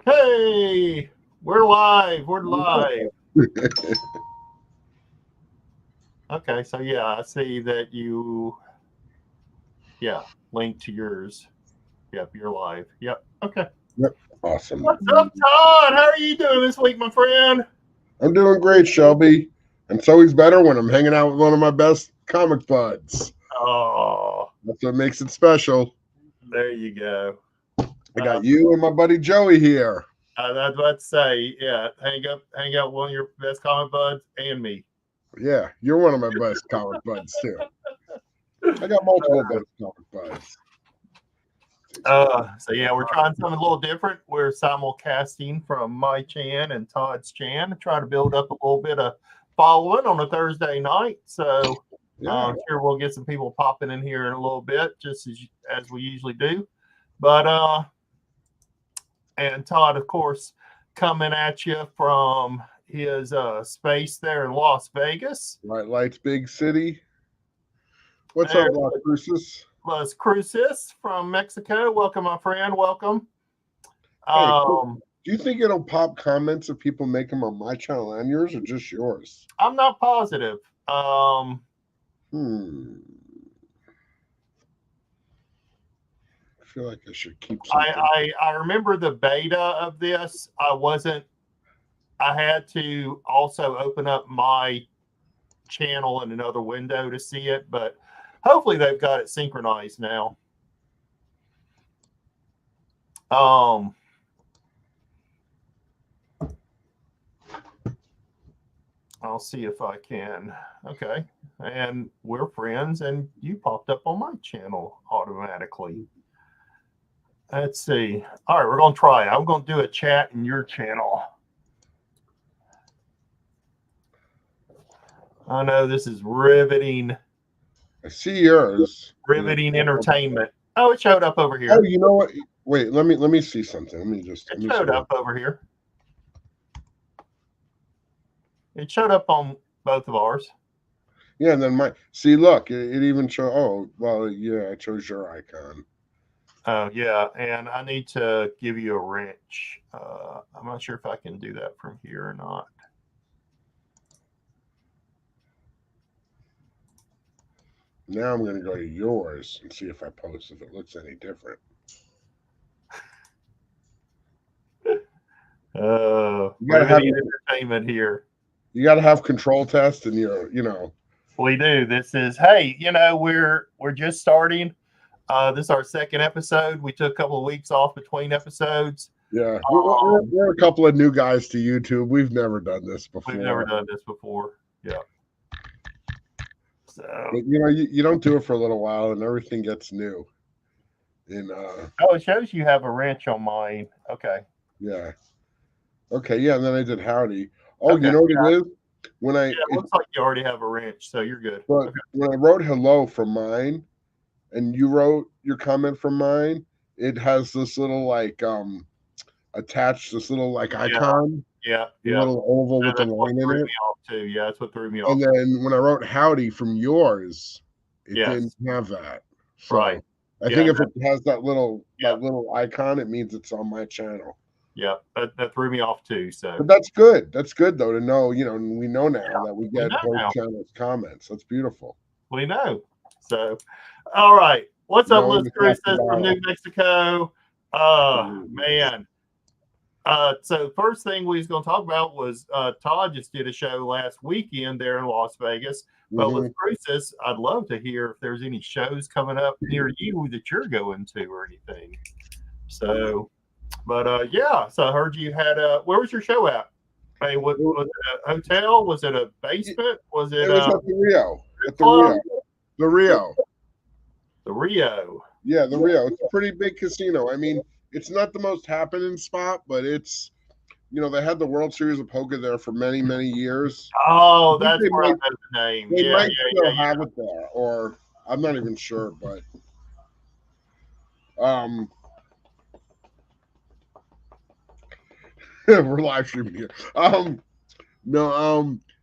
Hey, we're live. We're live. Okay, so yeah, I see that yeah, link to yours. Yep, you're live. Yep. Okay. Yep. Awesome. What's up, Todd? How are you doing this week, my friend? I'm doing great, Shelby. And it's always better when I'm hanging out with one of my best comic buds. Oh, That's what makes it special. there you go. I got you and my buddy Joey here. I was about to say, yeah, hang out with one of your best comic buds and me. Yeah, you're one of my best comic buds too. I got multiple best comic buds. So yeah, we're trying something a little different. We're simulcasting from my chan and Todd's chan to try to build up a little bit of following on a Thursday night. So I'm sure we'll get some people popping in here in a little bit, just as we usually do. But and Todd, of course, coming at you from his space there in Las Vegas. White Lights, Big City. What's up, Las Cruces? Las Cruces from Mexico. Welcome, my friend. Welcome. Hey, do you think it'll pop comments if people make them on my channel and yours, or just yours? I'm not positive. I feel like I should keep something. I remember the beta of this. I had to also open up my channel in another window to see it, but hopefully they've got it synchronized now. I'll see if I can. Okay. And we're friends, and you popped up on my channel automatically. Let's see. All right, we're going to try. I'm going to do a chat in your channel. I know this is riveting. I see yours. Riveting entertainment. Oh, it showed up over here. Oh, you know what? Wait, let me see something. It showed up over here. It showed up on both of ours. Yeah, and then see, look, it even show. Oh, well, yeah, I chose your icon. Oh, yeah, and I need to give you a wrench. I'm not sure if I can do that from here or not. Now I'm going to go to yours and see if I post if it looks any different. You gotta have entertainment here. You got to have control test, and we do. This is we're just starting. This is our second episode. We took a couple of weeks off between episodes. Yeah, we're a couple of new guys to YouTube. We've never done this before. Yeah. So, but you don't do it for a little while, and everything gets new. It shows you have a wrench on mine. Okay. Yeah. Okay. Yeah, and then I did howdy. Oh, okay, you know what it is? It looks like you already have a wrench, so you're good. But when I wrote hello from mine, and you wrote your comment from mine, it has this little attached this little icon. Yeah. Little oval with the line in it. Too. Yeah, that's what threw me off. And then when I wrote howdy from yours, it didn't have that. So right. I think if it has that little icon, it means it's on my channel. Yeah, that threw me off too. So, but that's good. That's good though to know. We know now that we get both channels comments. That's beautiful. We know. So, all right. What's up, Las Cruces from New Mexico? Man. So first thing we was going to talk about was Todd just did a show last weekend there in Las Vegas. But Las Cruces, I'd love to hear if there's any shows coming up near you that you're going to or anything. So, but yeah. So I heard you had where was your show at? Hey, was it a hotel? Was it a basement? Was it? It was at the Rio. At the Rio. The Rio. The Rio. Yeah, the Rio. It's a pretty big casino. I mean, it's not the most happening spot, but it's, they had the World Series of Poker there for many, many years. Oh, that's where I know the name. They might still have it there, or I'm not even sure, but we're live streaming here.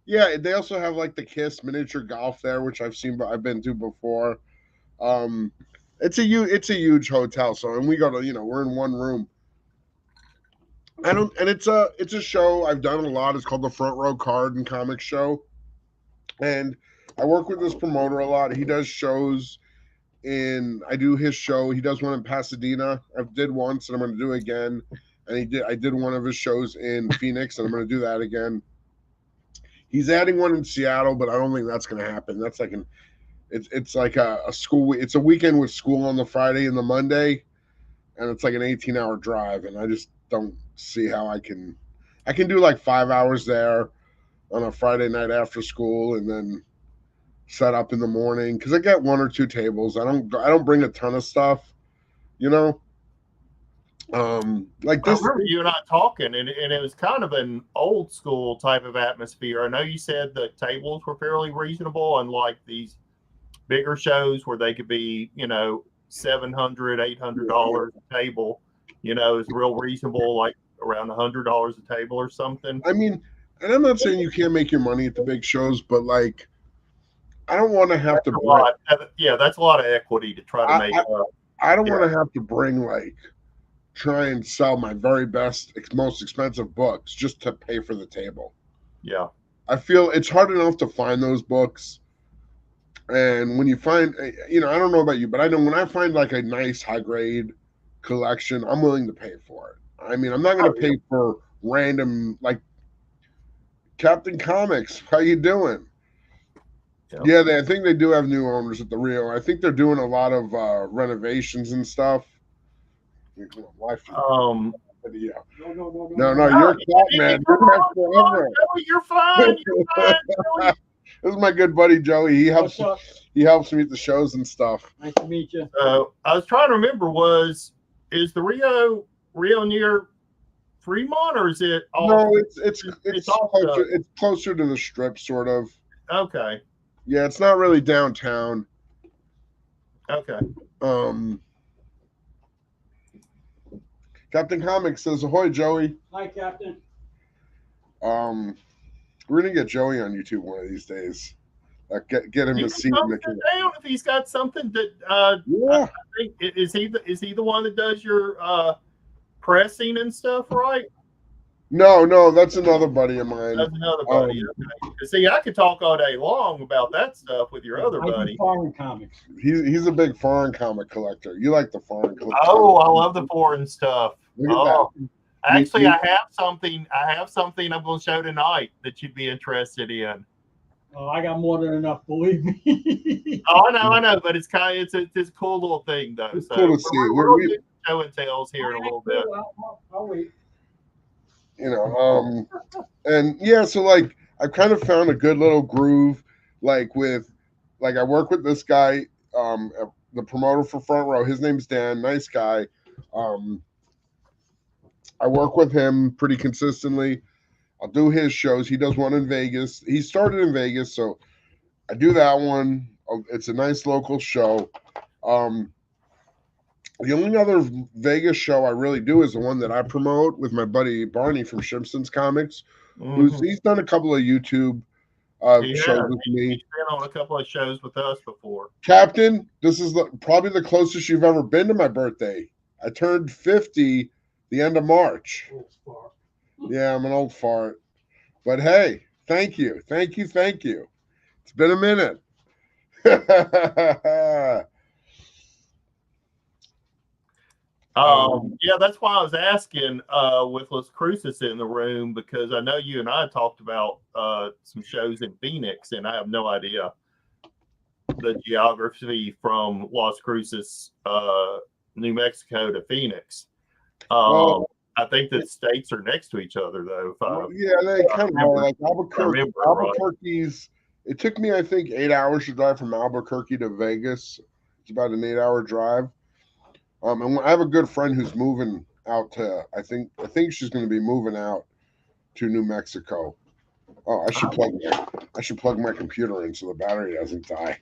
Yeah, they also have the Kiss miniature golf there, which I've been to before. It's a huge hotel. So, and we go to, we're in one room. I don't, and it's a show I've done a lot. It's called the Front Row Card and Comic Show, and I work with this promoter a lot. He does shows I do his show. He does one in Pasadena. I did once, and I'm going to do it again. And I did one of his shows in Phoenix, and I'm going to do that again. He's adding one in Seattle, but I don't think that's going to happen. That's like it's like a school. It's a weekend with school on the Friday and the Monday, and it's like an 18-hour drive, and I just don't see how I can do like 5 hours there on a Friday night after school, and then set up in the morning because I get one or two tables. I don't bring a ton of stuff, you know. Like this. I remember you and I talking, and it was kind of an old school type of atmosphere. I know you said the tables were fairly reasonable, unlike these bigger shows where they could be, $700, $800 a table. Is real reasonable, like around $100 a table or something. I mean, and I'm not saying you can't make your money at the big shows, but like, I don't want to have to. That's a lot of equity to try to make. I don't want to have to bring try and sell my very best, most expensive books just to pay for the table. Yeah. I feel it's hard enough to find those books. And when you find, I don't know about you, but I know when I find like a nice high grade collection, I'm willing to pay for it. I mean, I'm not going to pay for random, like Captain Comics. How you doing? Yeah, I think they do have new owners at the Rio. I think they're doing a lot of renovations and stuff. No, you're a cat man. You're fine. This is my good buddy Joey. He helps me at the shows and stuff. Nice to meet you. I was trying to remember, is the Rio near Fremont, or is it? It's closer to the Strip, sort of. Okay. Yeah, it's not really downtown. Okay. Captain Comics says, "Ahoy, Joey." Hi, Captain. We're gonna get Joey on YouTube one of these days. Get him a seat. Down if he's got something that. Yeah. I think, is he the one that does your pressing and stuff, right? No, that's another buddy of mine. That's another buddy. Okay. See, I could talk all day long about that stuff with your other buddy. Foreign comics. He's a big foreign comic collector. You like the foreign collector? Oh, I love the foreign stuff. Look at that. Actually, I have something I'm going to show tonight that you'd be interested in. Oh, I got more than enough, believe me. I know, but it's a cool little thing though. It's cool to see. We'll get show and tells here in a little bit. I'll wait. And yeah, so like I've kind of found a good little groove, I work with this guy, the promoter for Front Row. His name's Dan, nice guy. I work with him pretty consistently. I'll do his shows. He does one in Vegas. He started in Vegas, so I do that one. It's a nice local show. The only other Vegas show I really do is the one that I promote with my buddy Barney from Simpsons Comics. Mm-hmm. He's done a couple of YouTube shows with me. He's been on a couple of shows with us before. Captain, this is probably the closest you've ever been to my birthday. I turned 50 the end of March. Yeah, I'm an old fart. But hey, thank you. It's been a minute. Yeah, that's why I was asking with Las Cruces in the room, because I know you and I talked about some shows in Phoenix, and I have no idea the geography from Las Cruces, New Mexico to Phoenix. I think the states are next to each other, though. They kind of are. Like Albuquerque's. It took me, I think, 8 hours to drive from Albuquerque to Vegas. It's about an 8-hour drive. And I have a good friend who's moving out to. I think she's going to be moving out to New Mexico. Oh, I should plug my computer in so the battery doesn't die.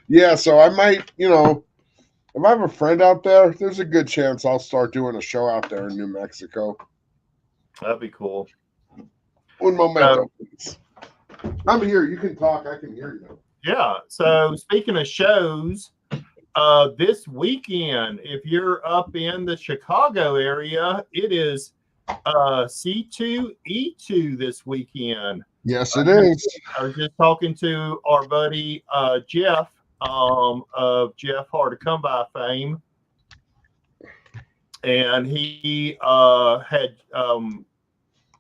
Yeah, so I might, if I have a friend out there, there's a good chance I'll start doing a show out there in New Mexico. That'd be cool. Un momento, please. I'm here. You can talk. I can hear you. Yeah. So speaking of shows, this weekend, if you're up in the Chicago area, it is C2E2 this weekend. Yes, it is. I was just talking to our buddy Jeff of Jeff Hard to Come By fame, and he had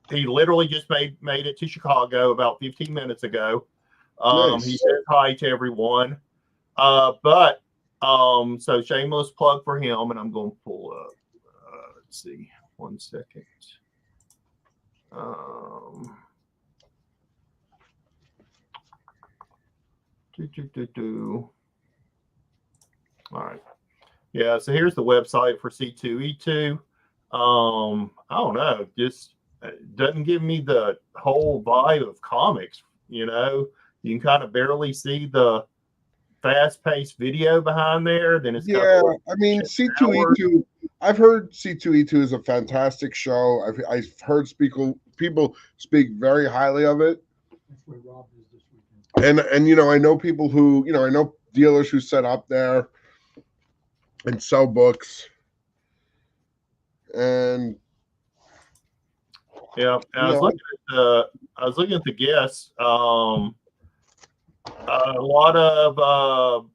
he literally just made it to Chicago about 15 minutes ago. Nice. He said hi to everyone. But so shameless plug for him, and I'm going to pull up. Let's see, 1 second. All right. Yeah, so here's the website for C2E2. I don't know, just doesn't give me the whole vibe of comics. You know, you can kind of barely see the fast-paced video behind there. Then it's I mean, C2E2. I've heard C2E2 is a fantastic show. I've heard people speak very highly of it. That's where Rob is this weekend. And I know people who I know dealers who set up there and sell books. And yeah, I was looking at the guests. A lot of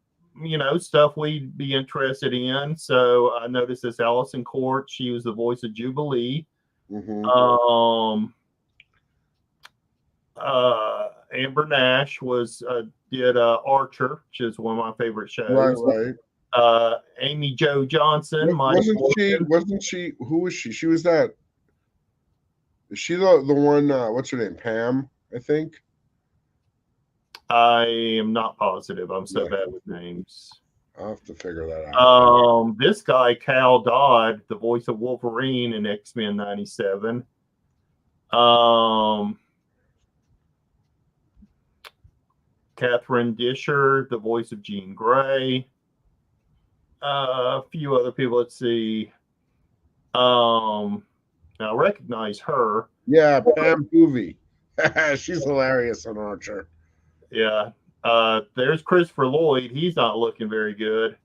stuff we'd be interested in. So I noticed this Allison Court. She was the voice of Jubilee. Mm-hmm. Amber Nash did Archer, which is one of my favorite shows. Right. Amy Jo Johnson. Wasn't she? Who was she? She was that. Is she the one? What's her name? Pam, I think. I am not positive. I'm so bad with names. I'll have to figure that out. This guy, Cal Dodd, the voice of Wolverine in X-Men 97. Catherine Disher, the voice of Jean Grey. A few other people. Let's see. Now I recognize her. Yeah, Pam Boovey. She's hilarious on Archer. Yeah. There's Christopher Lloyd. He's not looking very good.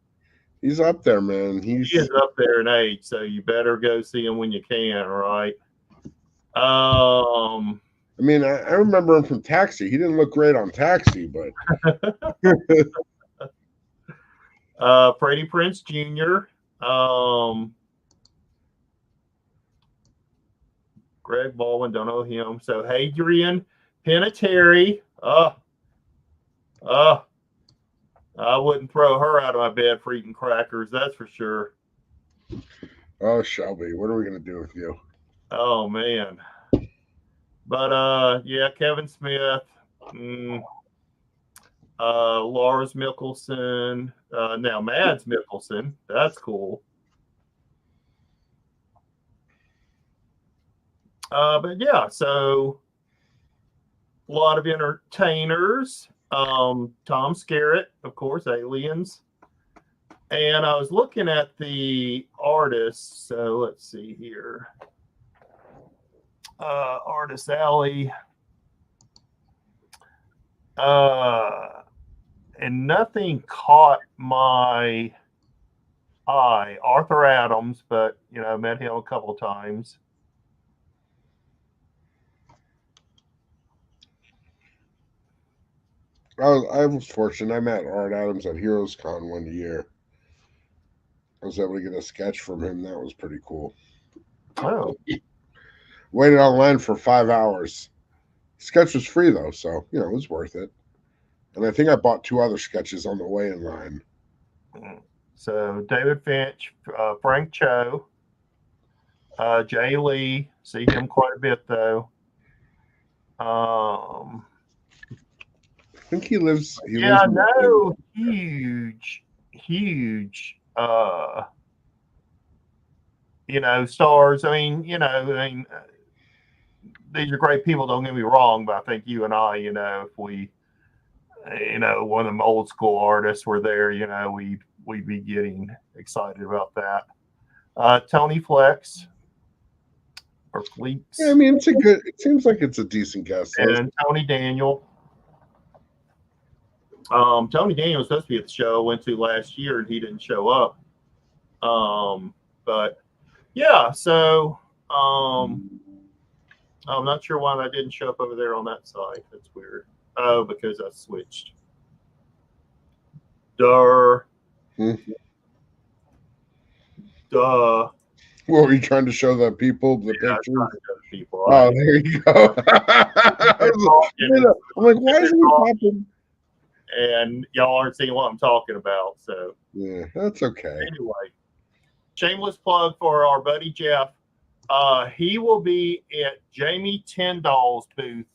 He's up there, man. He is up there in age, so you better go see him when you can, right? I mean, I remember him from Taxi. He didn't look great on Taxi, but Freddie Prinze Jr. Greg Baldwin, don't know him. So Hadrian Penetary. I wouldn't throw her out of my bed for eating crackers, that's for sure. Oh, Shelby, what are we gonna do with you? Oh man. But yeah, Kevin Smith, Lars Mikkelsen, now Mads Mikkelsen. That's cool. But yeah, so a lot of entertainers. Tom Skerritt, of course, Aliens. And I was looking at the artists. So let's see here. Artist Alley. And nothing caught my eye. Arthur Adams, but I met him a couple of times. I was fortunate. I met Art Adams at Heroes Con one year. I was able to get a sketch from him. That was pretty cool. Oh. Waited online for 5 hours. Sketch was free though, so it was worth it. And I think I bought 2 other sketches on the way in line. So David Finch, Frank Cho, Jay Lee. See him quite a bit though. I think he lives. I know. Huge. Stars. I mean, these are great people. Don't get me wrong, but I think you and I, if we, one of them old school artists were there, we'd be getting excited about that. Tony Flex or Fleeks. Yeah, I mean, it seems like it's a decent guest. And Tony Daniel. Tony Daniel was supposed to be at the show. I went to last year and he didn't show up. But yeah, so I'm not sure why that didn't show up over there on that side. That's weird. Oh, because I switched. Duh. Duh. What were you trying to show the people the pictures? People, oh, there you go. I'm like, why is he popping? And y'all aren't seeing what I'm talking about. So yeah, that's okay. Anyway, shameless plug for our buddy Jeff. He will be at Jamie Tyndall's booth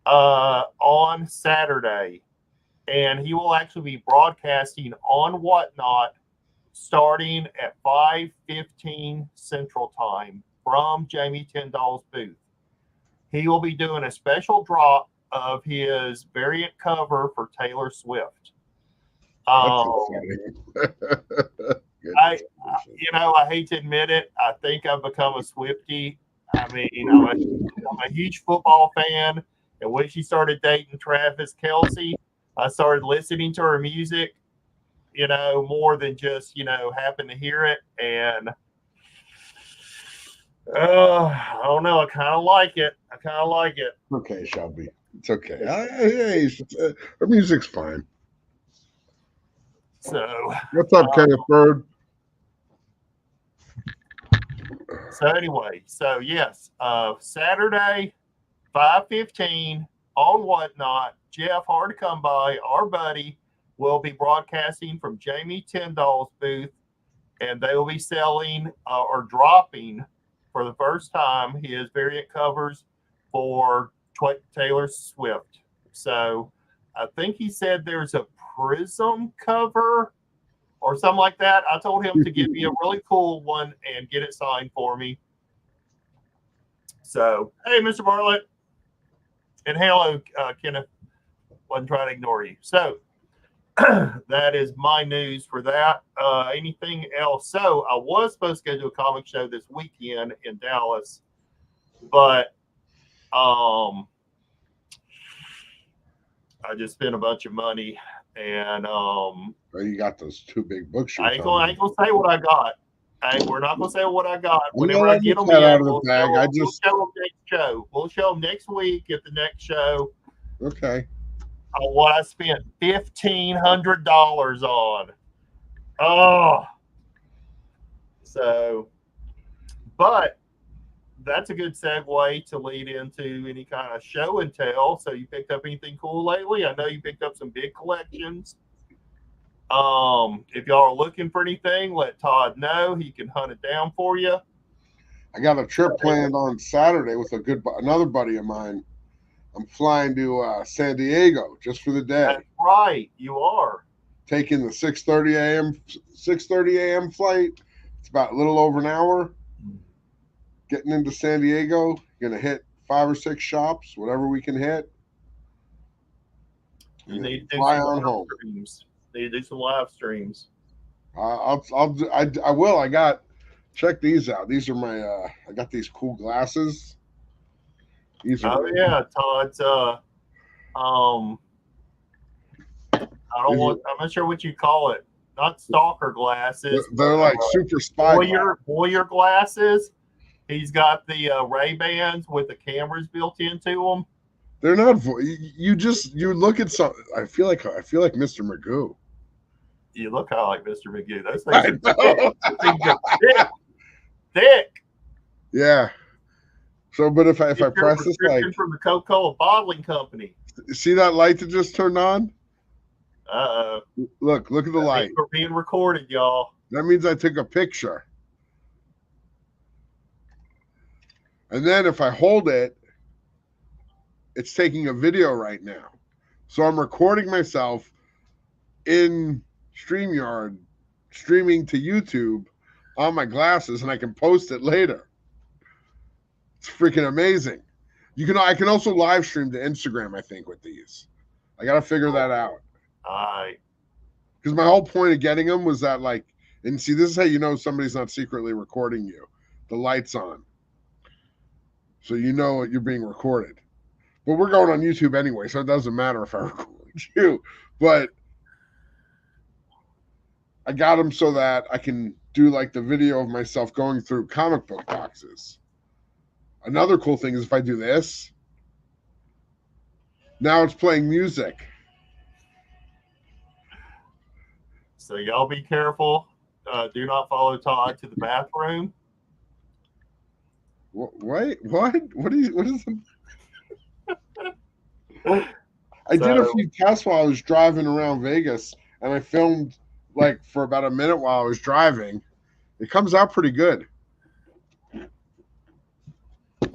on Saturday, and he will actually be broadcasting on Whatnot starting at 5:15 Central Time from Jamie Tyndall's booth. He will be doing a special drop of his variant cover for Taylor Swift. I hate to admit it. I think I've become a Swiftie. I mean, I'm a huge football fan, and when she started dating Travis Kelce, I started listening to her music, more than just, happen to hear it. And I don't know. I kind of like it. Okay, Shelby. It's okay. Her music's fine. So, what's up, Kenneth Bird? So anyway, yes, Saturday, 5:15 on Whatnot. Jeff, hard to come by, our buddy, will be broadcasting from Jamie Tyndall's booth, and they will be selling or dropping for the first time his variant covers for Taylor Swift. So I think he said there's a Prism cover or something like that. I told him to give me a really cool one and get it signed for me. So, hey, Mr. Bartlett. And hello, Kenneth. Wasn't trying to ignore you. So, that is my news for that. Anything else? So, I was supposed to go to a comic show this weekend in Dallas, but I just spent a bunch of money. And you got those two big books. I ain't gonna say what I got. We're not gonna say what I got. Whenever I get them in, we'll show them next show. We'll show them next week at the next show. Okay. What I spent $1,500 on. Oh. So, but that's a good segue to lead into any kind of show and tell. So you picked up anything cool lately? I know you picked up some big collections. If y'all are looking for anything, let Todd know. He can hunt it down for you. I got a trip planned on Saturday with another buddy of mine. I'm flying to San Diego just for the day. That's right, you are. Taking the 6:30 a.m. flight. It's about a little over an hour. Getting into San Diego, gonna hit 5 or 6 shops, whatever we can hit. You need to fly on home. Need to do some live streams. I will. Check these out. These are my. I got these cool glasses. These are. Oh yeah, Todd's. I'm not sure what you call it. Not stalker glasses. They're like super spy. Warrior glasses. He's got the Ray-Bans with the cameras built into them. They're not. You look at some. I feel like Mr. Magoo. You look kind of like Mr. Magoo. Those things are thick. Yeah. So, but if I press this, like from the Coca-Cola bottling company. See that light that just turned on? Look at the light. We're being recorded, y'all. That means I took a picture. And then if I hold it, it's taking a video right now. So I'm recording myself in StreamYard, streaming to YouTube on my glasses, and I can post it later. It's freaking amazing. I can also live stream to Instagram, I think, with these. I got to figure that out. Because my whole point of getting them was that, like, and see, this is how you know somebody's not secretly recording you. The light's on. So you know you're being recorded. But we're going on YouTube anyway, so it doesn't matter if I record. you, but I got them so that I can do like the video of myself going through comic book boxes. Another cool thing is if I do this, now it's playing music. So y'all be careful. Do not follow Todd to the bathroom. What? What is it? I did a few tests while I was driving around Vegas, and I filmed like for about a minute while I was driving. It comes out pretty good.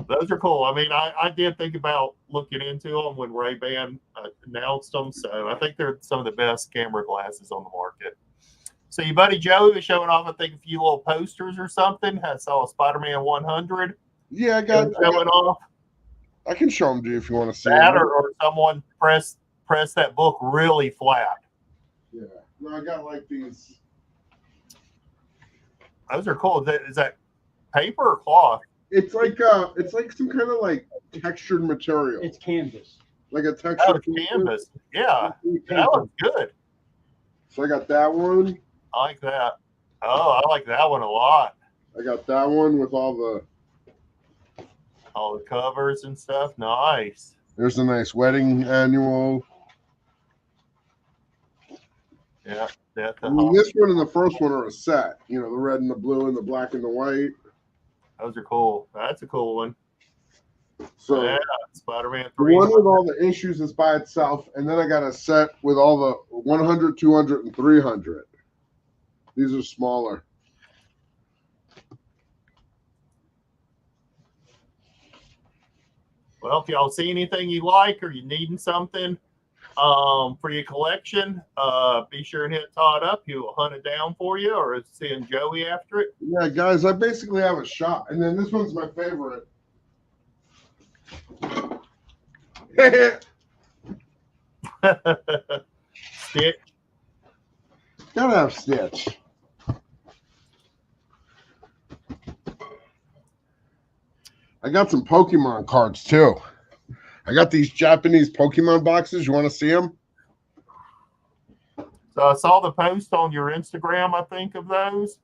Those are cool. I mean, I did think about looking into them when Ray-Ban announced them. So I think they're some of the best camera glasses on the market. So your buddy Joey was showing off, I think, a few little posters or something. I saw a Spider-Man 100. Yeah, I got showing off. I can show them to you if you want to see that, them. or someone press that book really flat. Yeah, no, I got like these. Those are cool. Is that paper or cloth? It's like some kind of like textured material. It's canvas. Like a textured canvas. Yeah, that looks good. So I got that one. I like that. Oh, I like that one a lot. I got that one with all the covers and stuff. Nice. There's a nice wedding annual. Yeah. This one and the first one are a set. You know, the red and the blue and the black and the white. Those are cool. That's a cool one. So yeah, Spider-Man 3. The one with all the issues is by itself, and then I got a set with all the 100, 200, and 300. These are smaller. Well, if y'all see anything you like or you needing something for your collection, be sure and hit Todd up. He'll hunt it down for you, or send Joey after it. Yeah, guys, I basically have a shop, and then this one's my favorite. Stitch. Gotta have Stitch. I got some Pokemon cards too. I got these Japanese Pokemon boxes. You want to see them? So I saw the post on your Instagram, I think, of those.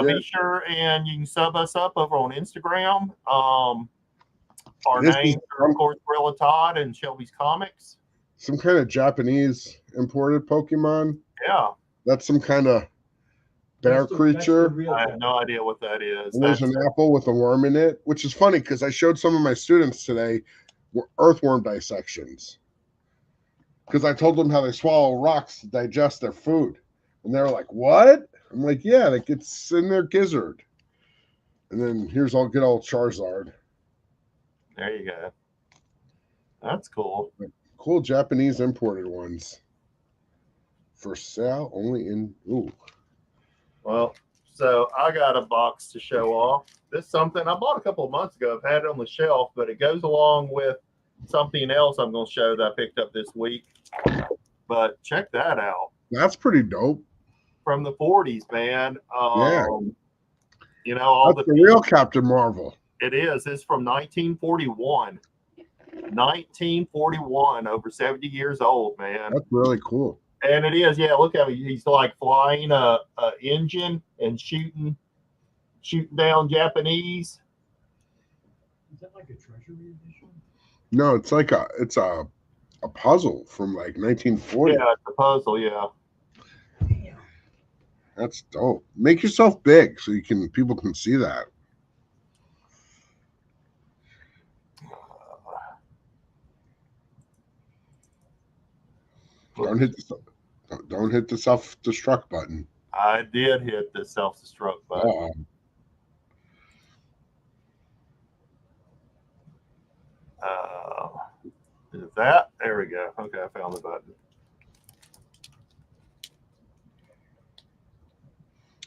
Be sure and you can sub us up over on Instagram. Our names are, of course, Gorilla Todd and Shelby's Comics. Some kind of Japanese imported Pokemon. Yeah. That's some kind of bear creature. I have no idea what that is. And there's an apple with a worm in it, which is funny because I showed some of my students today earthworm dissections. Because I told them how they swallow rocks to digest their food. And they were like, what? I'm like, yeah, like it's in their gizzard. And then here's all good old Charizard. There you go. That's cool. Cool Japanese imported ones. For sale only in Well, so I got a box to show off. This is something I bought a couple of months ago. I've had it on the shelf, but it goes along with something else I'm going to show that I picked up this week. But check that out. That's pretty dope. From the 40s, man. Yeah. You know, all that's the real Captain Marvel. It is. It's from 1941. 1941, over 70 years old, man. That's really cool. And it is, yeah. Look at him. He's like flying a engine and shooting down Japanese. Is that like a treasury edition? No, it's like a puzzle from like 1940. Yeah, it's a puzzle. Yeah. Damn. That's dope. Make yourself big so people can see that. Don't hit the self-destruct button. I did hit the self-destruct button. Is that? There we go. Okay, I found the button.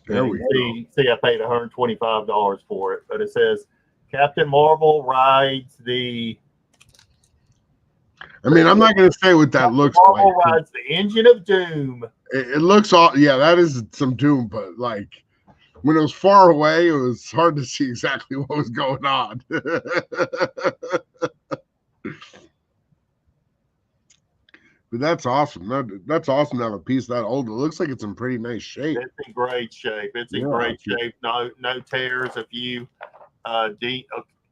There we go. See, I paid $125 for it, but it says Captain Marvel rides the. I mean, I'm not going to say what that looks Marvel like. rides the engine of doom. It looks all, yeah, that is some doom, but like when it was far away, it was hard to see exactly what was going on. But that's awesome. That's awesome to have a piece that old. It looks like it's in pretty nice shape. It's in great shape. It's in Yeah, great shape. No tears. A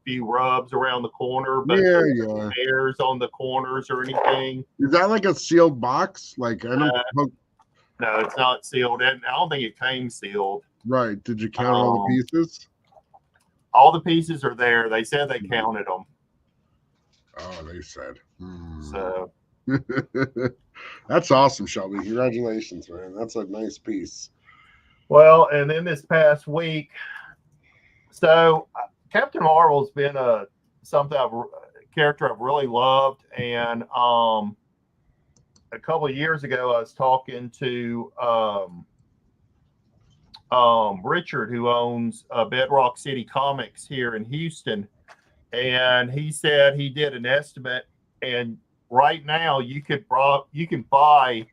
few rubs around the corner, but yeah, there's yeah. no tears on the corners or anything. Is that like a sealed box? Like I don't. No, it's not sealed. And I don't think it came sealed. Right. Did you count all the pieces? All the pieces are there. They said they counted them. Oh, they said. So that's awesome, Shelby. Congratulations, man. That's a nice piece. well, and then this past week, so Captain Marvel's been a character I've really loved, and a couple of years ago I was talking to Richard, who owns Bedrock City Comics here in Houston, and he said he did an estimate, and right now you can buy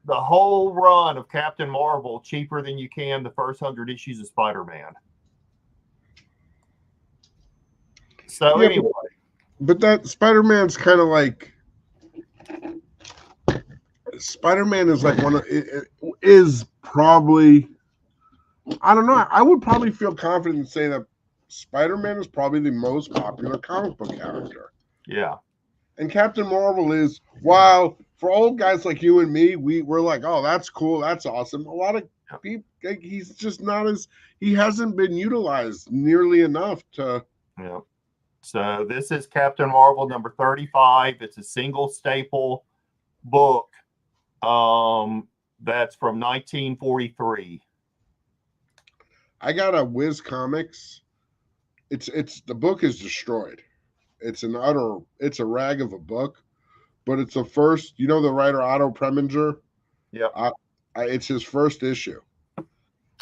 the whole run of Captain Marvel cheaper than you can the first 100 issues of Spider-Man. So yeah, anyway, but that Spider-Man's kind of like Spider-Man is like it is probably, I don't know. I would probably feel confident in saying that Spider-Man is probably the most popular comic book character. Yeah. And Captain Marvel is, while for old guys like you and me, we're like, oh, that's cool, that's awesome. A lot of people, he's just not he hasn't been utilized nearly enough to. Yeah. So this is Captain Marvel number 35. It's a single staple book. That's from 1943. I got a Wiz Comics. It's the book is destroyed. It's a rag of a book, but it's the first, the writer Otto Preminger? Yeah. It's his first issue.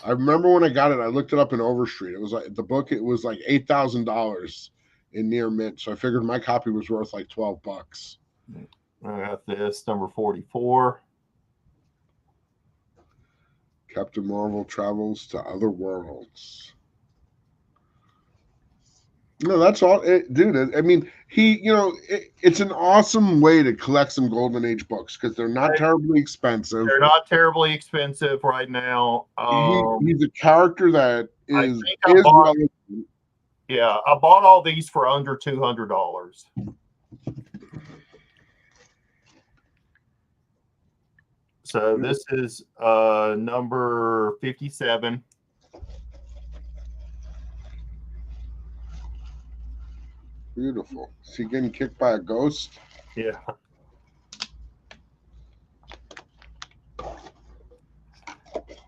I remember when I got it, I looked it up in Overstreet. It was like it was like $8,000 in near mint. So I figured my copy was worth like $12. I got this number 44. Captain Marvel travels to other worlds. No, that's all, dude. I mean, it's an awesome way to collect some Golden Age books because they're not terribly expensive. They're not terribly expensive right now. He's a character that is. I bought all these for under $200. So this is number 57. Beautiful. Is he getting kicked by a ghost? Yeah.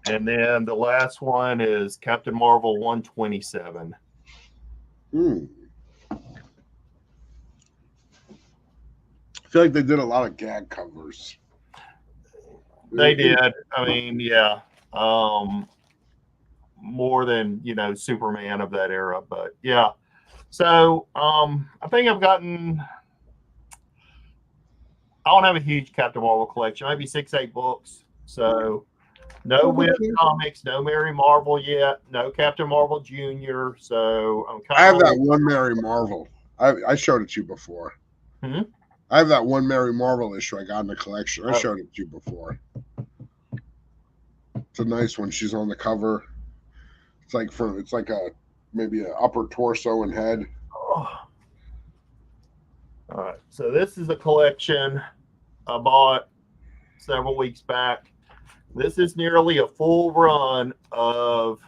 And then the last one is Captain Marvel 127. I feel like they did a lot of gag covers. They did. I mean, yeah. More than, Superman of that era, but yeah. So I think I don't have a huge Captain Marvel collection, maybe 6-8 books. So no Wiz Comics, no Mary Marvel yet, no Captain Marvel Jr. So I have that one Mary Marvel. I showed it to you before. Hmm? I have that one Mary Marvel issue I got in the collection. I showed it to you before. It's a nice one. She's on the cover. It's like maybe an upper torso and head. Oh. All right. So this is a collection I bought several weeks back. This is nearly a full run of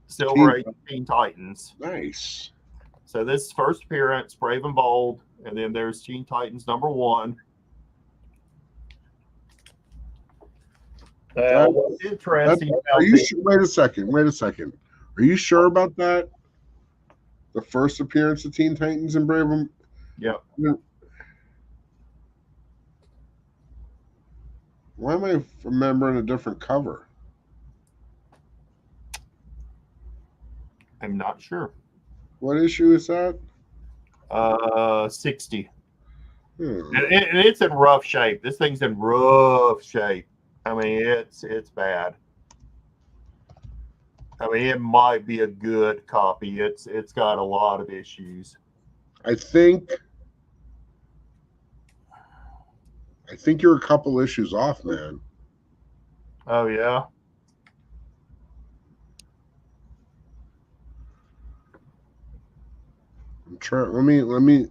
Silver Age Teen Titans. Nice. So this is first appearance, Brave and Bold, and then there's Teen Titans number 1. What's interesting wait a second. Are you sure about that? The first appearance of Teen Titans and Brave and... Yeah. Why am I remembering a different cover? I'm not sure. What issue is that? 60. And it's in rough shape. This thing's in rough shape. I mean, it's bad. I mean, it might be a good copy. It's got a lot of issues. I think I think you're a couple issues off, man. Oh yeah. I'm trying. Let me.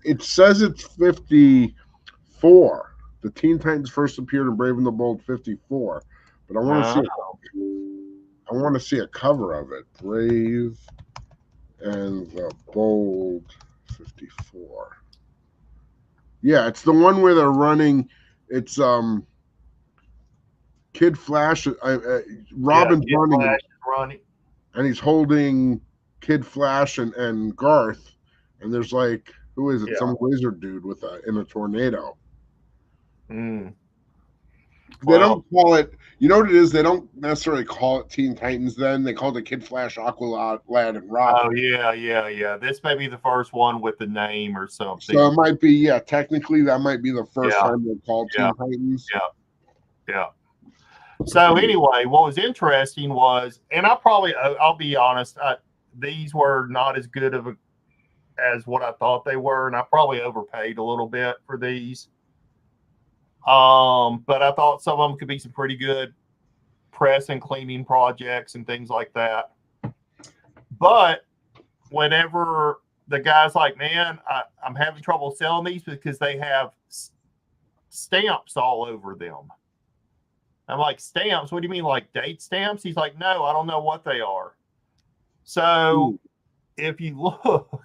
It says it's 54. The Teen Titans first appeared in Brave and the Bold 54, but I want to see. I want to see a cover of it. Brave and the Bold 54. Yeah, it's the one where they're running. It's Kid Flash. Robin's Kid running, Flash is running, and he's holding Kid Flash and Garth, and there's like, who is it? Yeah. Some wizard dude with in a tornado. They don't call it. You know what it is? They don't necessarily call it Teen Titans. Then they called it Kid Flash, Aqualad, and Robin. Oh yeah. This may be the first one with the name or something. So it might be, yeah. Technically, that might be the first time they're called Teen Titans. Yeah. So anyway, what was interesting was, and I'll be honest, these were not as good as what I thought they were, and I probably overpaid a little bit for these. But I thought some of them could be some pretty good press and cleaning projects and things like that. But whenever the guy's like, man, I'm having trouble selling these because they have stamps all over them. I'm like, stamps? What do you mean, like date stamps? He's like, no, I don't know what they are. So if you look,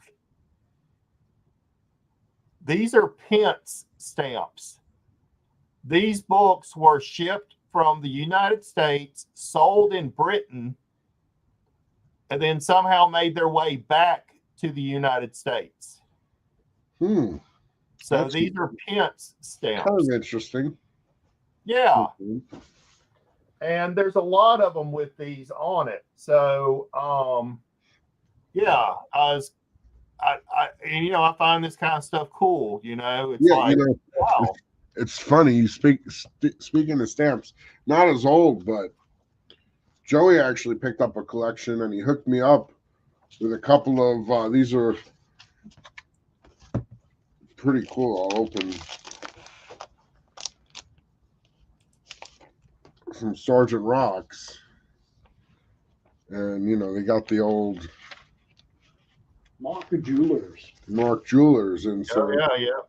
these are Pence stamps. These books were shipped from the United States, sold in Britain, and then somehow made their way back to the United States. So these are Pence stamps. Kind of interesting. Yeah. And there's a lot of them with these on it. So, yeah, I find this kind of stuff cool. It's wow. It's funny you speaking of stamps. Not as old, but Joey actually picked up a collection and he hooked me up with a couple of these are pretty cool. I'll open from Sergeant Rocks, and they got the old Mark Jewelers, and so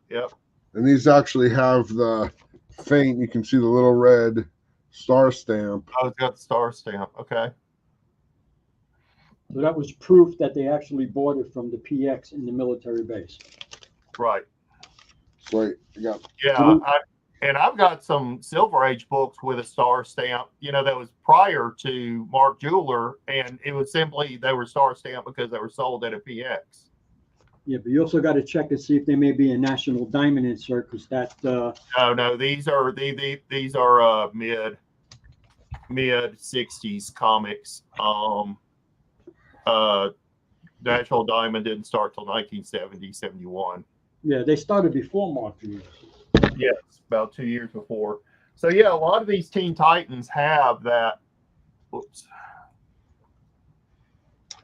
yeah. And these actually have the faint. You can see the little red star stamp. Oh, it's got the star stamp. Okay. So that was proof that they actually bought it from the PX in the military base. Right. So I've got some Silver Age books with a star stamp, that was prior to Mark Jeweler, and it was simply they were star stamped because they were sold at a PX. Yeah, but you also got to check to see if they may be a national diamond insert, because that. No, these are mid '60s comics. National Diamond didn't start till 1970, 71. Yeah, they started before Mark Jeweler. Yes, about 2 years before. So yeah, a lot of these Teen Titans have that. Oops.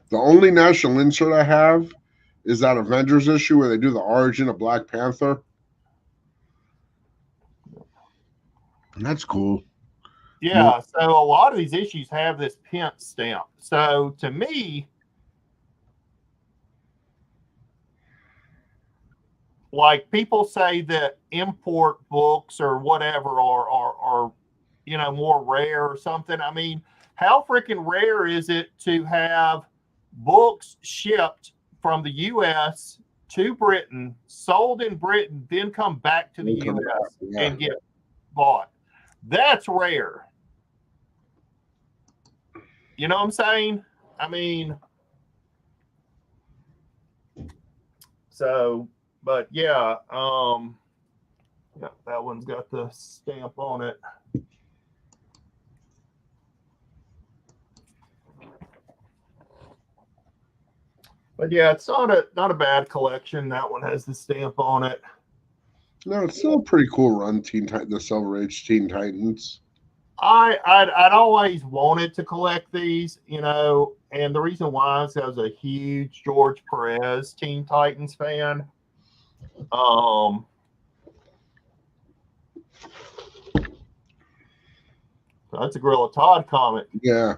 The only national insert I have is that Avengers issue where they do the origin of Black Panther. And that's cool. Yeah, so a lot of these issues have this Pence stamp. So to me, like people say that import books or whatever are more rare or something. I mean, how freaking rare is it to have books shipped from the U.S. to Britain, sold in Britain, then come back to the U.S. and get bought? That's rare. You know what I'm saying? I mean, so, but yeah, that one's got the stamp on it. But yeah, it's not a bad collection. That one has the stamp on it. No, it's still a pretty cool run, the Silver Age Teen Titans. I'd always wanted to collect these, and the reason why is I was a huge George Perez Teen Titans fan. That's a Gorilla Todd comic. Yeah,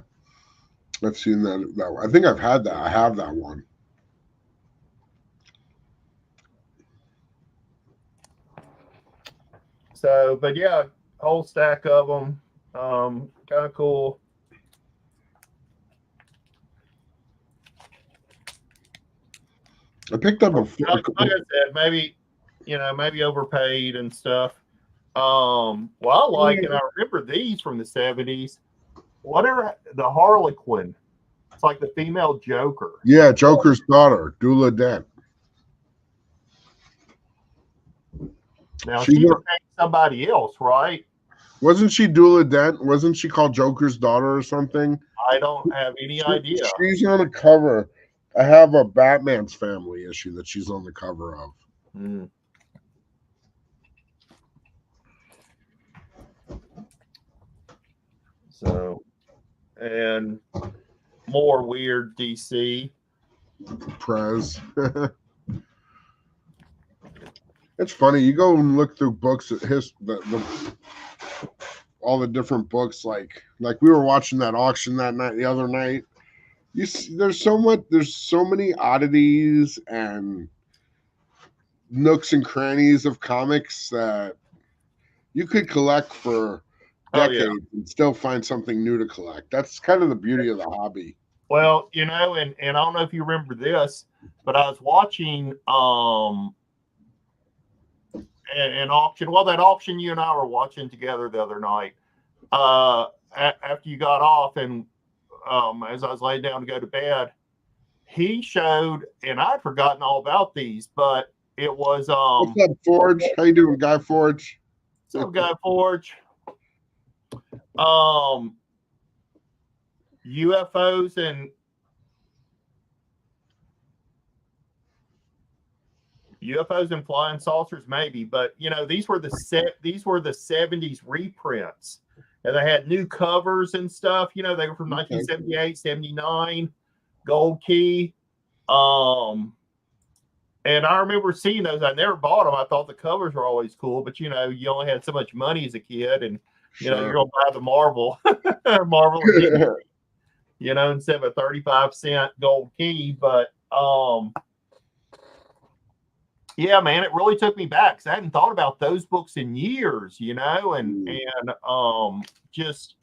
I've seen that one. I think I've had that. I have that one. So, but yeah, whole stack of them. Kind of cool. I picked up a. Like I said, maybe maybe overpaid and stuff. Well, I like, and I remember these from the 70s. Whatever, the Harlequin. It's like the female Joker. Yeah, Joker's daughter, Dula Dent. Now she's somebody else, right? Wasn't she Dula Dent? Wasn't she called Joker's daughter or something? I don't have any idea. She's on the cover. I have a Batman's Family issue that she's on the cover of. Mm. So, and more weird DC. Prez. It's funny. You go and look through books at all the different books. Like we were watching that auction the other night. You see, there's so many oddities and nooks and crannies of comics that you could collect for decades and still find something new to collect. That's kind of the beauty of the hobby. Well, and I don't know if you remember this, but I was watching an auction. Well, that auction you and I were watching together the other night. After you got off, and as I was laying down to go to bed, he showed, and I'd forgotten all about these, but it was What's up, Forge? How you doing, Guy Forge? What's up, Guy Forge? UFOs and flying saucers, maybe, but these were the 70s reprints, and they had new covers and stuff. They were from 1978, 79, gold key. And I remember seeing those. I never bought them. I thought the covers were always cool, but you only had so much money as a kid, and you're gonna buy the Marvel, instead of a 35-cent gold key. But yeah, man, it really took me back because I hadn't thought about those books in years, and just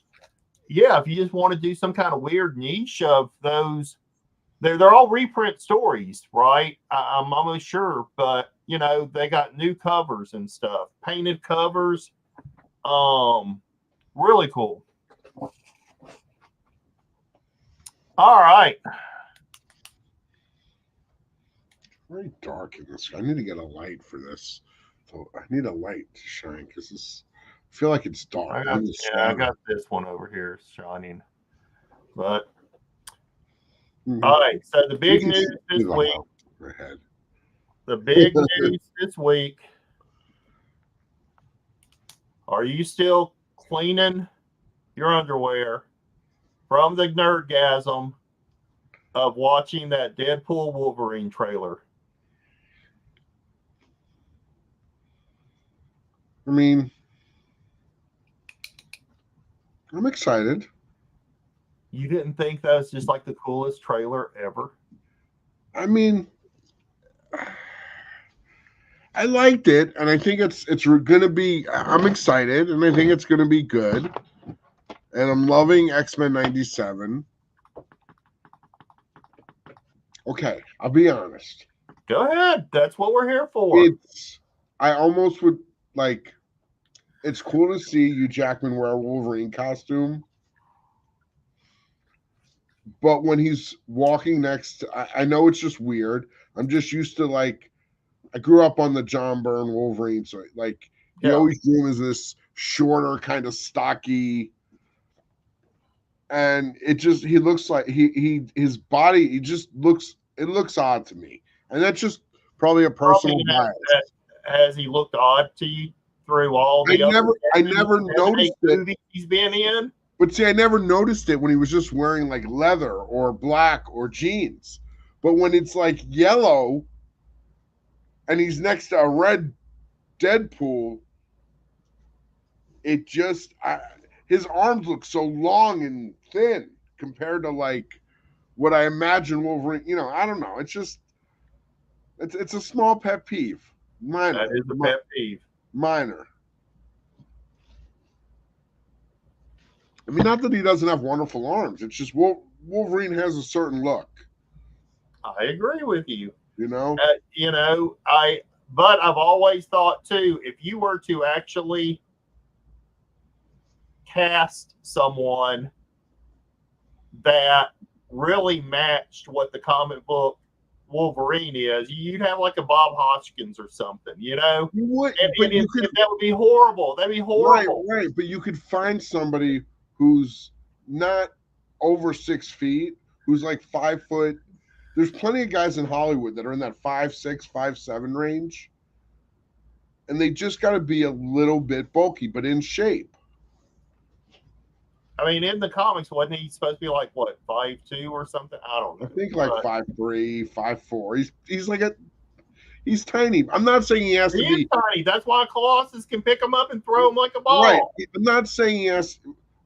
if you just want to do some kind of weird niche of those. They're all reprint stories, right? I'm almost sure, but they got new covers and stuff, painted covers. Really cool. All right. Very dark in this. I need to get a light for this. So I need a light to shine because I feel like it's dark. I got this one over here shining, but. All right, so the big news this week. The big news this week. Are you still cleaning your underwear from the nerdgasm of watching that Deadpool Wolverine trailer? I mean, I'm excited. You didn't think that was just like the coolest trailer ever? I mean, I liked it, and I think it's gonna be. I'm excited, and I think it's gonna be good. And I'm loving X-Men '97. Okay, I'll be honest. Go ahead. That's what we're here for. I almost would like. It's cool to see Hugh Jackman wear a Wolverine costume. But when he's walking next, I know it's just weird. I'm just used to I grew up on the John Byrne Wolverine, so he always drew him as this shorter, kind of stocky, and he looks like his body. It looks odd to me, and that's just probably a personal bias. Has he looked odd to you through all the? I never noticed it. He's been in. But see, I never noticed it when he was just wearing leather or black or jeans. But when it's yellow and he's next to a red Deadpool, it just his arms look so long and thin compared to like what I imagine Wolverine. You know, I don't know. It's just it's a small pet peeve. Minor. That is a pet peeve. Minor. I mean, not that he doesn't have wonderful arms. It's just Wolverine has a certain look. I agree with you. You know. But I've always thought too, if you were to actually cast someone that really matched what the comic book Wolverine is, you'd have like a Bob Hoskins or something, you know? You would, and that would be horrible. That'd be horrible. Right. But you could find somebody who's not over 6 feet, who's like 5 foot. There's plenty of guys in Hollywood that are in that 5'6", 5'7" range. And they just got to be a little bit bulky, but in shape. I mean, in the comics, wasn't he supposed to be like, what, 5'2" or something? I don't know. I think like 5'3", 5'4". He's like he's tiny. I'm not saying he has to be. He's tiny. That's why Colossus can pick him up and throw him like a ball. Right. I'm not saying he has.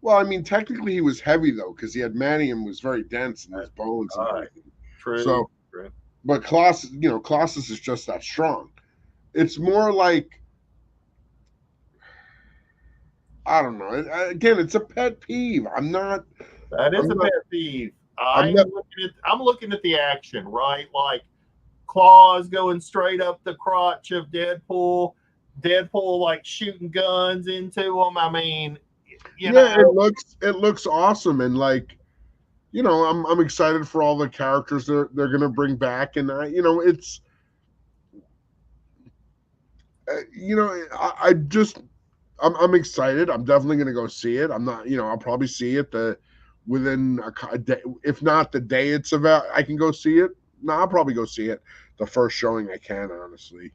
Well, I mean, technically he was heavy, though, because he had Manium was very dense in his bones and everything. True. So, but Colossus is just that strong. It's more like, I don't know. Again, it's a pet peeve. That is a pet peeve. I'm looking at the action, right? Like claws going straight up the crotch of Deadpool. Deadpool like shooting guns into him. I mean, it looks awesome, and like, you know, I'm excited for all the characters they're gonna bring back, and it's, I'm excited. I'm definitely gonna go see it. I'm not, I'll probably see it within a day, if not the day it's about. I can go see it. No, I'll probably go see it the first showing I can, honestly.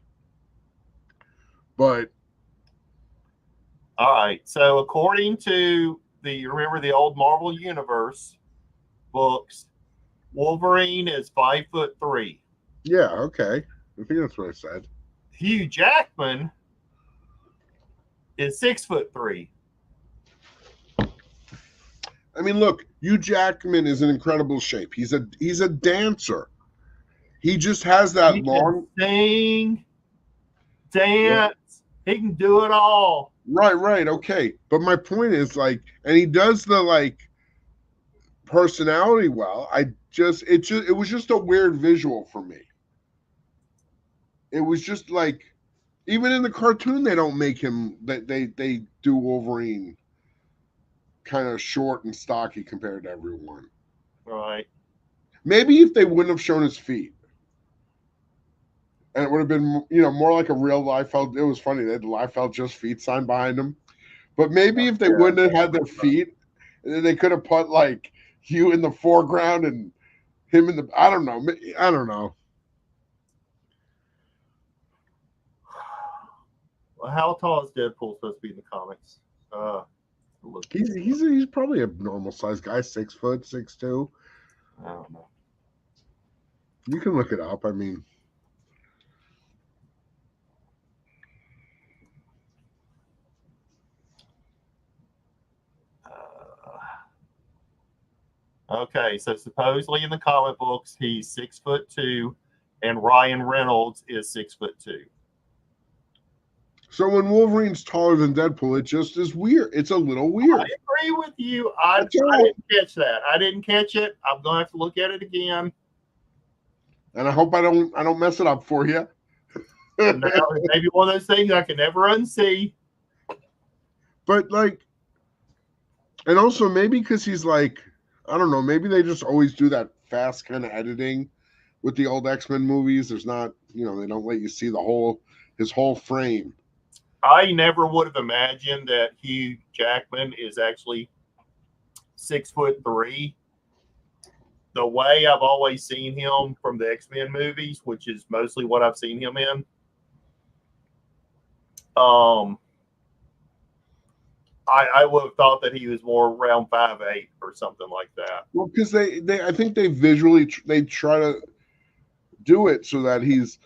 But all right. So according to remember the old Marvel Universe books, Wolverine is 5'3". Yeah, okay. I think that's what I said. Hugh Jackman is 6'3". I mean, look, Hugh Jackman is in incredible shape. He's a dancer. He just has that long sing, dance. Yeah. He can do it all. Right. Okay. But my point is, like, and he does the like personality well. It was just a weird visual for me. It was just like, even in the cartoon, they don't make him they do Wolverine kind of short and stocky compared to everyone. Right. Maybe if they wouldn't have shown his feet, and it would have been, more like a real Liefeld. It was funny, they had the Liefeld Just Feet sign behind him. But maybe if they wouldn't have had their feet, they could have put like Hugh in the foreground and him in the. I don't know. Well, how tall is Deadpool supposed to be in the comics? He's probably a normal size guy, 6 foot, 6'2". I don't know. You can look it up. I mean. Okay, so supposedly in the comic books he's 6'2", and Ryan Reynolds is 6'2". So when Wolverine's taller than Deadpool, it just is weird. It's a little weird. I agree with you. I didn't catch that. I didn't catch it. I'm gonna have to look at it again. And I hope I don't mess it up for you. Maybe one of those things I can never unsee. But like, and also maybe because he's like, I don't know, maybe they just always do that fast kind of editing with the old X-Men movies. There's not, they don't let you see his whole frame. I never would have imagined that Hugh Jackman is actually 6'3". The way I've always seen him from the X-Men movies, which is mostly what I've seen him in. I would have thought that he was more around 5'8" or something like that. Well, because I think they visually they try to do it so that he's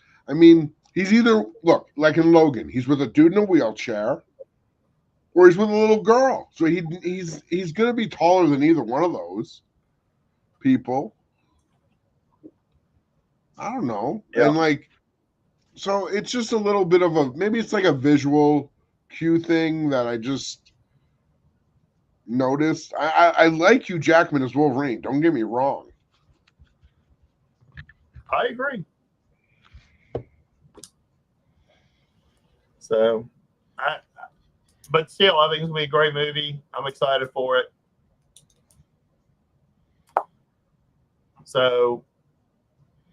either, look, like in Logan, he's with a dude in a wheelchair, or he's with a little girl. So he's gonna be taller than either one of those people. I don't know. Yeah. And like, so it's just a little bit of a, maybe it's like a visual cue thing that I just noticed. I like Hugh Jackman as Wolverine. Don't get me wrong. I agree. So, but still, I think it's gonna be a great movie. I'm excited for it. So,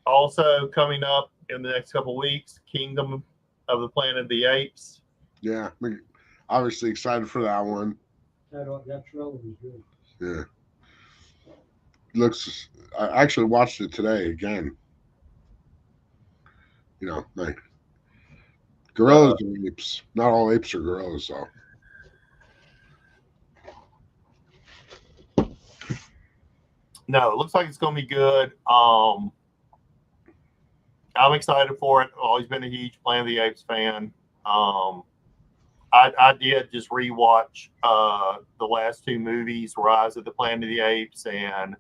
also coming up in the next couple of weeks, Kingdom of the Planet of the Apes. Yeah, obviously excited for that one. That trailer was good. Yeah, looks. I actually watched it today again. You know, like gorillas are apes. Not all apes are gorillas, though. No, it looks like it's going to be good. I'm excited for it. Always been a huge Planet of the Apes fan. I did just rewatch the last two movies, Rise of the Planet of the Apes and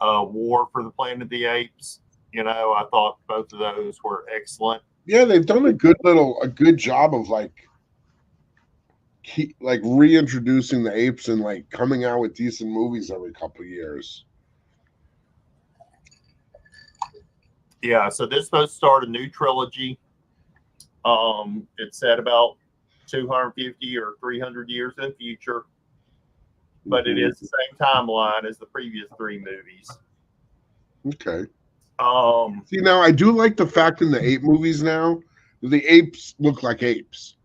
War for the Planet of the Apes. You know, I thought both of those were excellent. Yeah, they've done a good job of like reintroducing the apes and like coming out with decent movies every couple of years. Yeah, so this is supposed to start a new trilogy. It's set about 250 or 300 years in the future, but it is the same timeline as the previous three movies. Okay. See, now I do like the fact in the ape movies now, the apes look like apes.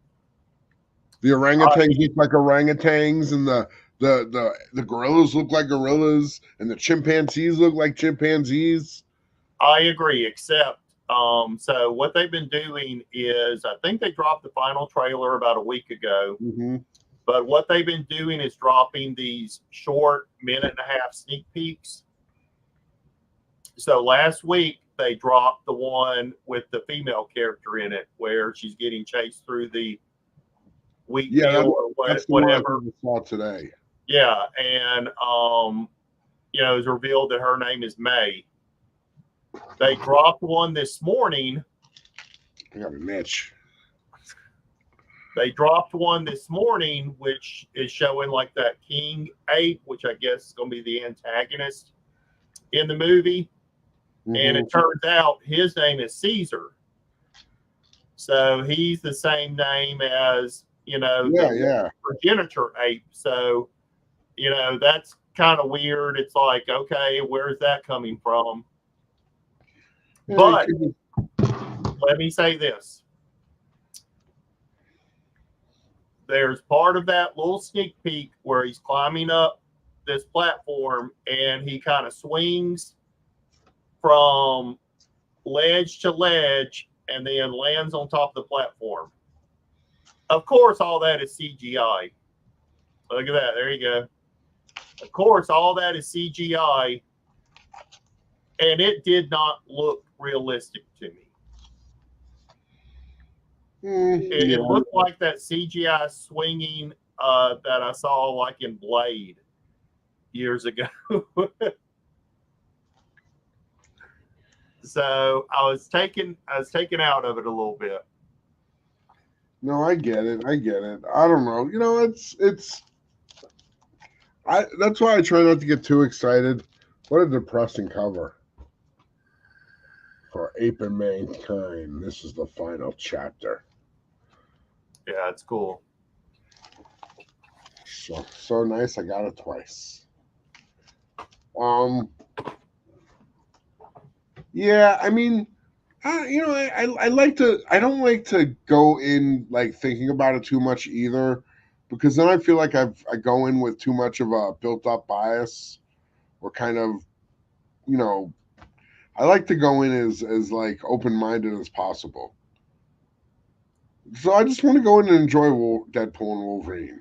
The orangutans look like orangutans, and the gorillas look like gorillas, and the chimpanzees look like chimpanzees. I agree, except so what they've been doing is I think they dropped the final trailer about a week ago. Mm-hmm. But what they've been doing is dropping these short minute and a half sneak peeks. So last week they dropped the one with the female character in it where she's getting chased through the wheat field or whatever. I saw today. Yeah, and you know, it's revealed that her name is May. They dropped one this morning. I got a niche. They dropped one this morning, which is showing like that king ape, which I guess is going to be the antagonist in the movie. Mm-hmm. And it turns out his name is Caesar. So he's the same name as, you know, the progenitor ape. So, you know, that's kind of weird. It's like, okay, where's that coming from? But let me say this. There's part of that little sneak peek where he's climbing up this platform and he kind of swings from ledge to ledge and then lands on top of the platform. Of course, all that is CGI. Look at that. There you go. Of course, all that is CGI. And it did not look realistic to me. It looked like that CGI swinging that I saw like in Blade years ago. So I was taken out of it a little bit. No, I get it. I don't know. You know, that's why I try not to get too excited. What a depressing cover. For Ape and Mankind, this is the final chapter. Yeah, it's cool. So nice. I got it twice. Yeah, I mean, you know, I like to. I don't like to go in like thinking about it too much either, because then I feel like I go in with too much of a built-up bias, or kind of, you know. I like to go in as like open-minded as possible. So I just want to go in and enjoy Deadpool and Wolverine.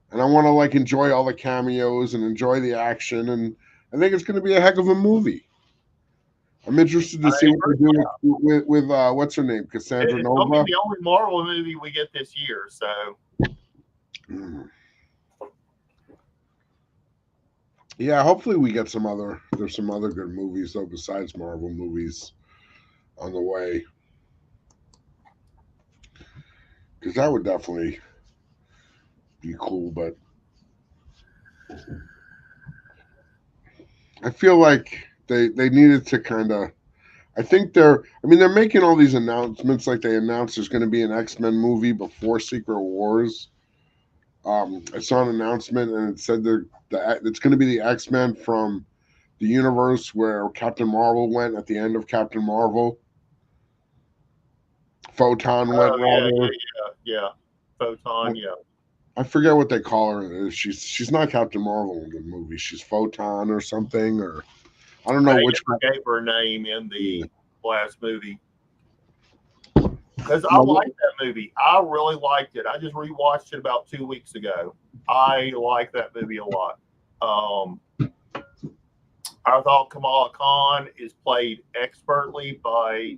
And I want to like enjoy all the cameos and enjoy the action. And I think it's going to be a heck of a movie. I'm interested to see what they do with what's her name? Cassandra Nova. It's going to be the only Marvel movie we get this year. So Yeah, hopefully we get some other. There's some other good movies though besides Marvel movies on the way, because that would definitely be cool. But I feel like they needed to kind of. I think they're. I mean, they're making all these announcements. Like they announced there's going to be an X-Men movie before Secret Wars. I saw an announcement and it said it's going to be the X-Men from the universe where Captain Marvel went at the end of Captain Marvel. Photon went rather. Yeah. Photon, yeah. I forget what they call her. She's not Captain Marvel in the movie. She's Photon or something, or I don't know which. Gave her name in the last movie. Because I liked that movie. I really liked it. I just rewatched it about 2 weeks ago. I like that movie a lot. I thought Kamala Khan is played expertly by,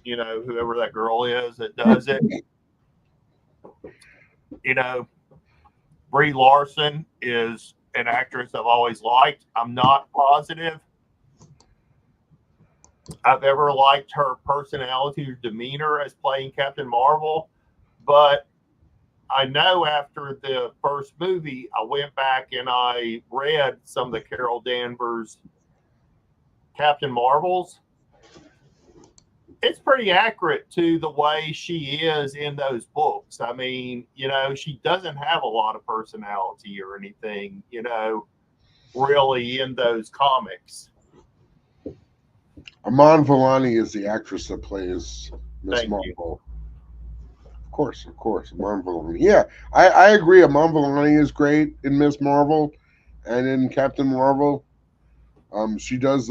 whoever that girl is that does it. Brie Larson is an actress I've always liked. I'm not positive I've ever liked her personality or demeanor as playing Captain Marvel, but I know after the first movie, I went back and I read some of the Carol Danvers Captain Marvels. It's pretty accurate to the way she is in those books. I mean, she doesn't have a lot of personality or anything, really in those comics. Iman Vellani is the actress that plays Miss Marvel. Of course, Iman Vellani. Yeah, I agree. Iman Vellani is great in Miss Marvel, and in Captain Marvel, she does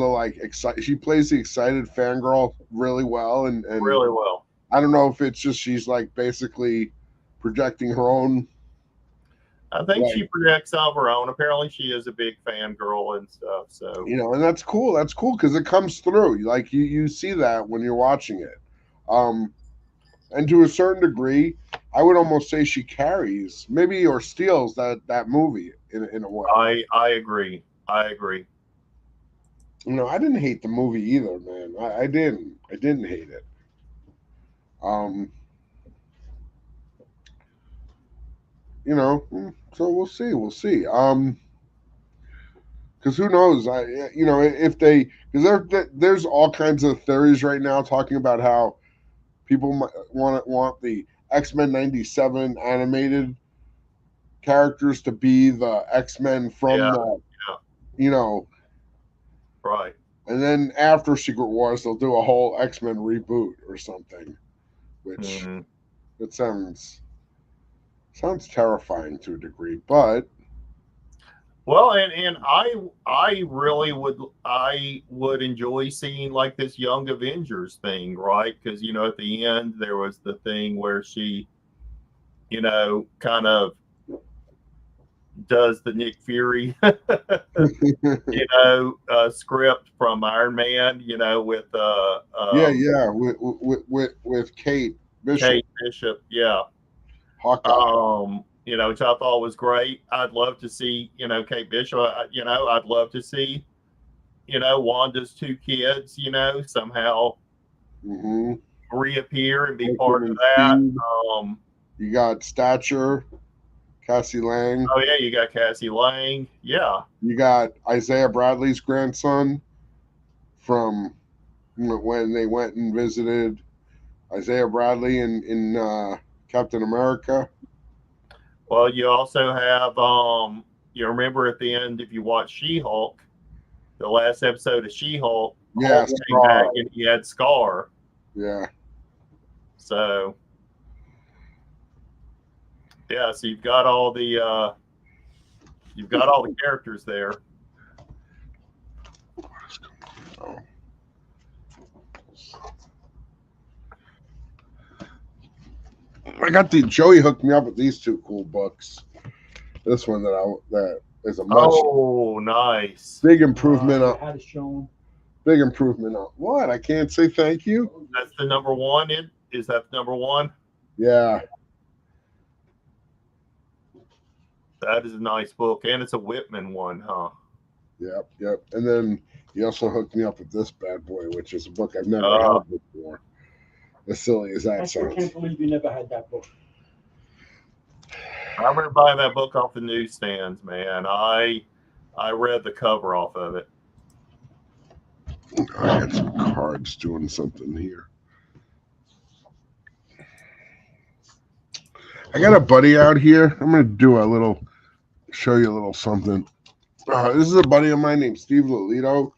she plays the excited fangirl really well, and really well. I don't know if it's just she's basically projecting her own. I think she projects on her own. Apparently, she is a big fangirl and stuff. So and that's cool. That's cool because it comes through. You see that when you're watching it, and to a certain degree, I would almost say she carries maybe or steals that movie in a way. I agree. I didn't hate the movie either, man. I didn't hate it. So we'll see. Because who knows? If because there's all kinds of theories right now talking about how people might want the X-Men '97 animated characters to be the X-Men from right. And then after Secret Wars, they'll do a whole X-Men reboot or something, which it sounds terrifying to a degree, but. Well, and I really would enjoy seeing this Young Avengers thing, right? Because at the end there was the thing where she, kind of does the Nick Fury, script from Iron Man, with with Kate Bishop. Kate Bishop, yeah. Hawkeye. Which I thought was great. I'd love to see, Kate Bishop. I'd love to see, Wanda's two kids, somehow reappear and be part of that. You got Stature, Cassie Lang. Oh yeah, you got Cassie Lang. Yeah. You got Isaiah Bradley's grandson from when they went and visited Isaiah Bradley in Captain America. Well, you also have you remember at the end, if you watch She-Hulk, the last episode of She-Hulk, Hulk came back and he had Scar. Yeah. So yeah, so you've got all the characters there. I got Joey hooked me up with these two cool books. This one that is a much nice big improvement big improvement on what? I can't say thank you. That's the number one. Is that number one? Yeah. That is a nice book, and it's a Whitman one, huh? Yep. And then he also hooked me up with this bad boy, which is a book I've never held before. As silly as that I sounds. can't believe you never had that book. I remember buying that book off the newsstands, man. I read the cover off of it. I got some cards doing something here. I got a buddy out here. I'm going to show you a little something. This is a buddy of mine named Steve Lolito.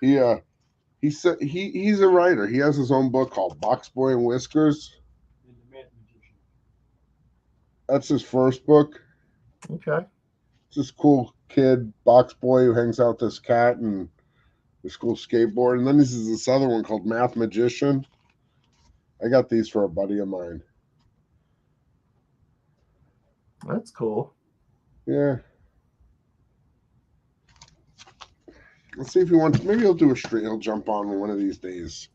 He said he's a writer. He has his own book called Box Boy and Whiskers. That's his first book. Okay. It's this cool kid, box boy, who hangs out with this cat and this cool skateboard. And then this is this other one called Math Magician. I got these for a buddy of mine. That's cool. Yeah. Let's see if he wants. Maybe he'll do a stream. He'll jump on one of these days.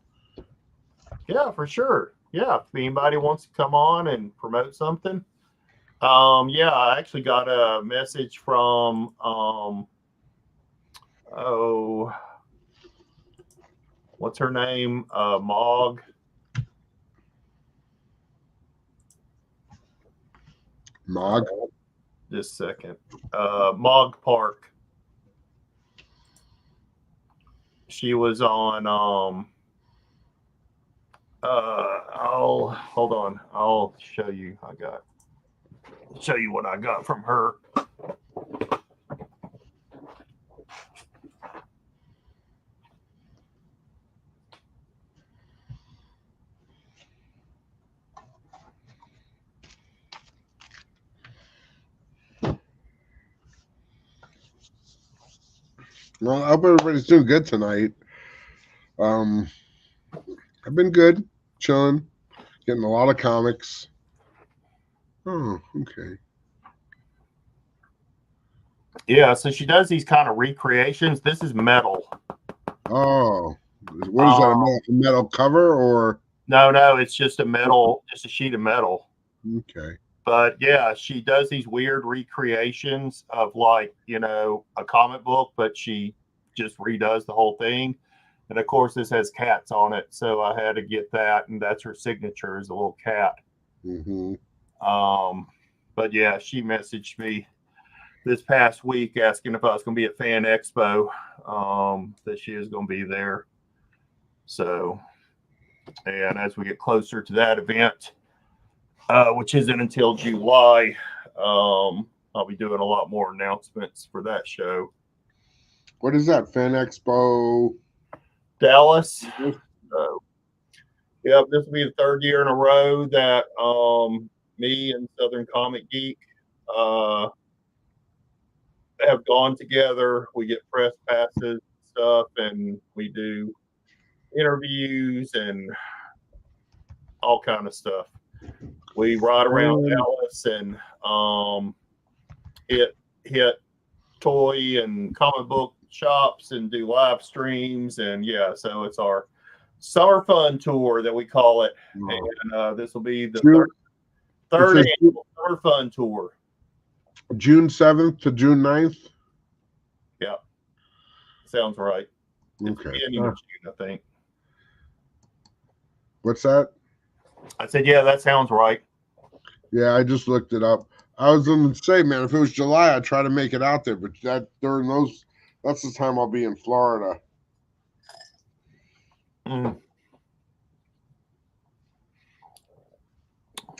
Yeah, for sure. Yeah, if anybody wants to come on and promote something. Yeah, I actually got a message from what's her name? Mog. Mog. Just a second. Mog Park. She was on hold on. I'll show you. Show you what I got from her. Well, I hope everybody's doing good tonight. I've been good, chilling, getting a lot of comics. Oh, okay. Yeah, so she does these kind of recreations. This is metal. Oh, what is that? A metal cover or? No, it's just just a sheet of metal. Okay. But yeah, she does these weird recreations of like, a comic book, but she just redoes the whole thing. And of course, this has cats on it. So I had to get that. And that's her signature, is a little cat. Mm-hmm. But yeah, she messaged me this past week asking if I was going to be at Fan Expo, that she is going to be there. So, and as we get closer to that event, which isn't until July, I'll be doing a lot more announcements for that show. What is that? Fan Expo Dallas. So, yep, this will be the third year in a row that me and Southern Comic Geek have gone together. We get press passes and stuff, and we do interviews and all kind of stuff. We ride around Dallas and hit toy and comic book shops and do live streams, and yeah, so it's our summer fun tour that we call it. And this will be the third annual summer fun tour. June 7th to June 9th? Yeah. Sounds right. It's okay. beginning of June, I think. What's that? I said, yeah, that sounds right. Yeah, I just looked it up. I was going to say, man, if it was July, I'd try to make it out there, but that's the time I'll be in Florida. Mm.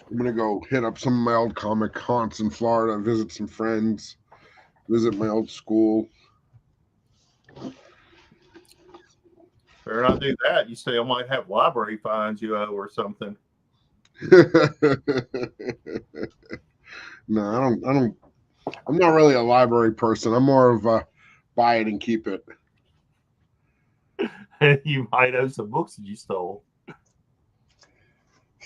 I'm going to go hit up some of my old comic haunts in Florida, visit some friends, visit my old school. Better not do that. You say I might have library fines you owe or something. No, I'm not really a library person. I'm more of a buy it and keep it. You might owe some books that you stole.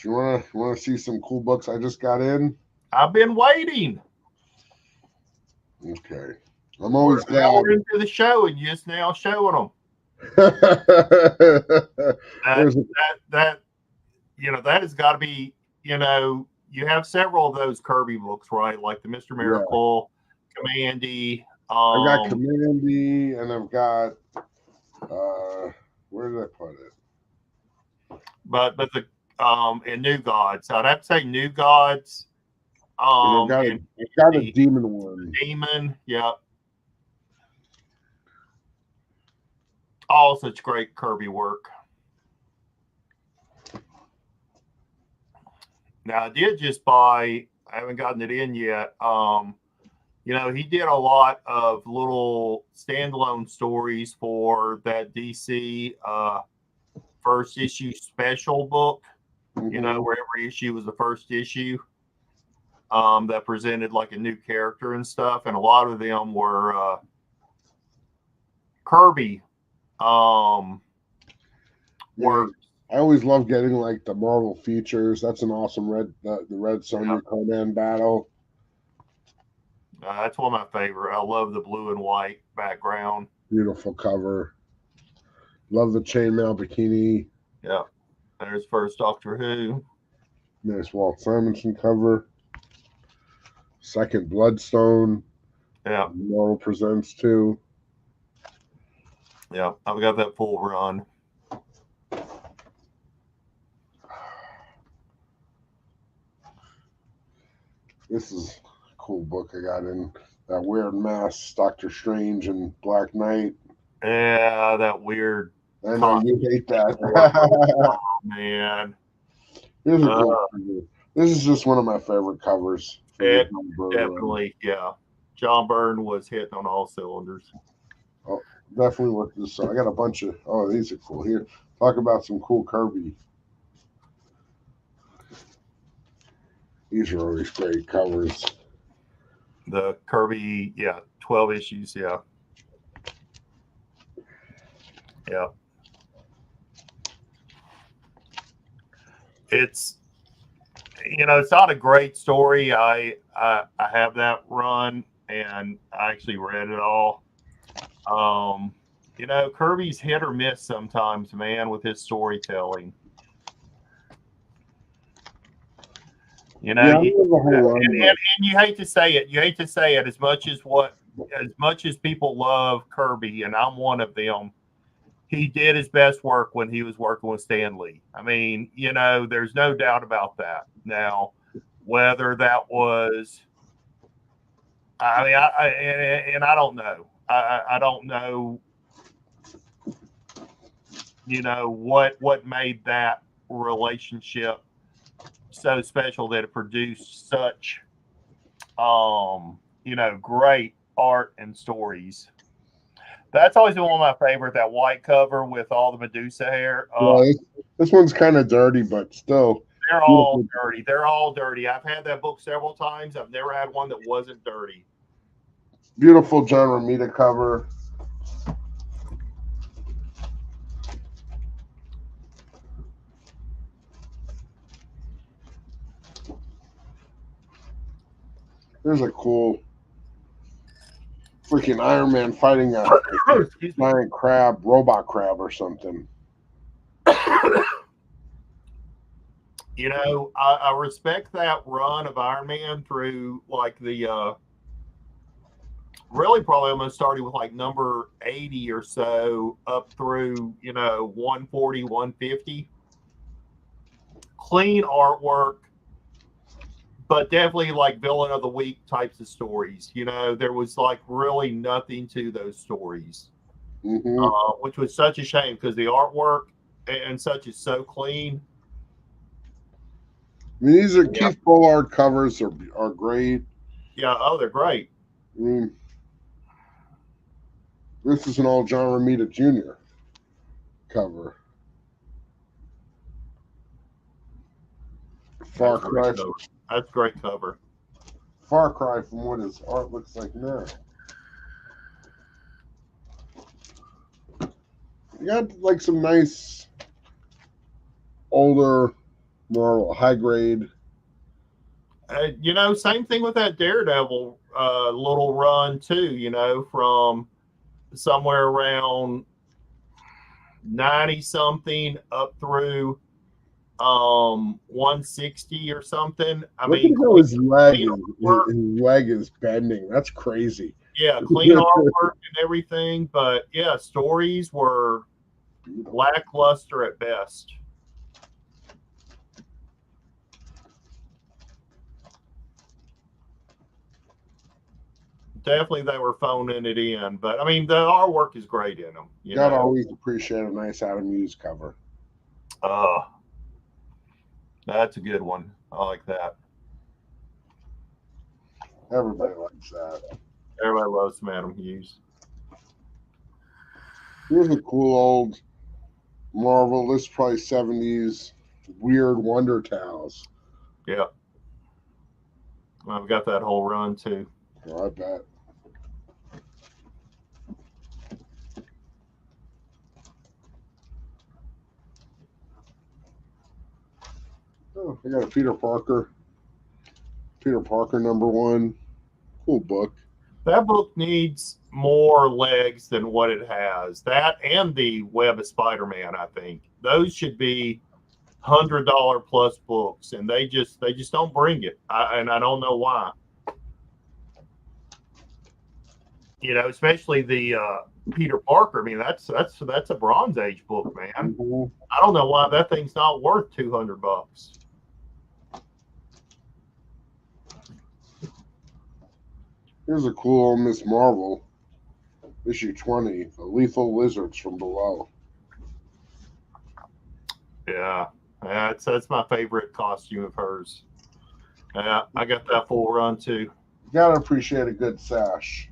You wanna see some cool books I just got in? I've been waiting. Okay. I'm always glad. We're into the show and you're just now showing them. that has got to be, you have several of those Kirby books, right? Like the Mr. Miracle, Commandy. I've got Commandy, and I've got where did I put it? But the and New Gods. I'd have to say New Gods. I've got a demon one. Demon, yeah. All such great Kirby work. Now I did just buy. I haven't gotten it in yet. You know, he did a lot of little standalone stories for that DC first issue special book. Mm-hmm. You know, where every issue was the first issue. That presented like a new character and stuff, and a lot of them were Kirby work. I always love getting like the Marvel features. That's an awesome the Red Sonja Conan battle. That's one of my favorite. I love the blue and white background. Beautiful cover. Love the chainmail bikini. Yeah, there's first Doctor Who. Nice Walt Simonson cover. Second Bloodstone. Yeah. Marvel Presents 2. Yeah, I've got that full run. This is a cool book I got in. That weird mask, Doctor Strange and Black Knight. Yeah, that weird. I know you hate that. Oh, man. Here's a cool cover. This is just one of my favorite covers. Definitely, yeah. John Byrne was hitting on all cylinders. Oh, definitely worth this. I got a bunch of. Oh, these are cool. Here, talk about some cool Kirby. These are always great covers. The Kirby, 12 issues, yeah. It's, it's not a great story. I have that run, and I actually read it all. Kirby's hit or miss sometimes, man, with his storytelling. And you hate to say it. You hate to say it as much as people love Kirby, and I'm one of them. He did his best work when he was working with Stan Lee. I mean, there's no doubt about that. Now, whether that was, I don't know. I don't know. What made that relationship so special that it produced such, great art and stories. That's always been one of my favorite. That white cover with all the Medusa hair. This one's kind of dirty, but still. They're all dirty. They're all dirty. I've had that book several times. I've never had one that wasn't dirty. Beautiful John Romita cover. There's a cool freaking Iron Man fighting a giant crab, robot crab or something. I respect that run of Iron Man through like the really probably almost starting with like number 80 or so up through 140, 150. Clean artwork, but definitely like villain of the week types of stories. There was like really nothing to those stories, which was such a shame because the artwork and such is so clean. I mean, these are Keith Pollard covers are great. Yeah, they're great. I mean, this is an old John Romita Jr. cover. Far Cry. That's a great cover. Far cry from what his art looks like now. You got like some nice older, more high grade. Same thing with that Daredevil little run too. From somewhere around 90 something up through 160 or something. I Look mean, at how his leg is bending. That's crazy. Yeah, clean artwork and everything, but yeah, stories were lackluster at best. Definitely they were phoning it in, but I mean the artwork is great in them. You Gotta know, always appreciate a nice Adam Hughes cover. That's a good one. I like that. Everybody likes that. Everybody loves some Adam Hughes. Here's a cool old Marvel. This is probably 70s weird Wonder Towels. Yeah. I've got that whole run too. Oh, I bet. Oh, I got a Peter Parker. Peter Parker #1. Cool book. That book needs more legs than what it has. That and the Web of Spider-Man, I think. Those should be $100 plus books, and they just don't bring it. And I don't know why. You know, especially the Peter Parker. I mean, that's a Bronze Age book, man. Mm-hmm. I don't know why that thing's not worth $200. Here's a cool old Miss Marvel, issue 20, The Lethal Lizards from Below. Yeah, that's my favorite costume of hers. Yeah, I got that full run too. You gotta appreciate a good sash.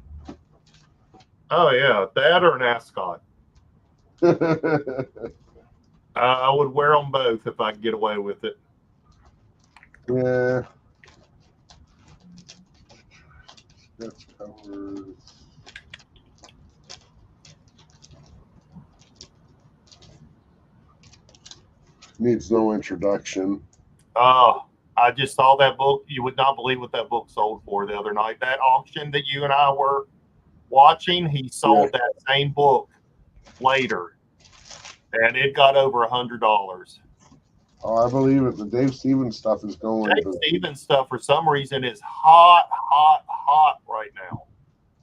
Oh yeah, that or an ascot. I would wear them both if I could get away with it. Yeah. That's covers. Needs no introduction. Oh, I just saw that book. You would not believe what that book sold for the other night. That auction that you and I were watching, he sold that same book later, and it got over $100. Oh, I believe it. The Dave Stevens stuff is going. Dave Stevens stuff, for some reason, is hot right now.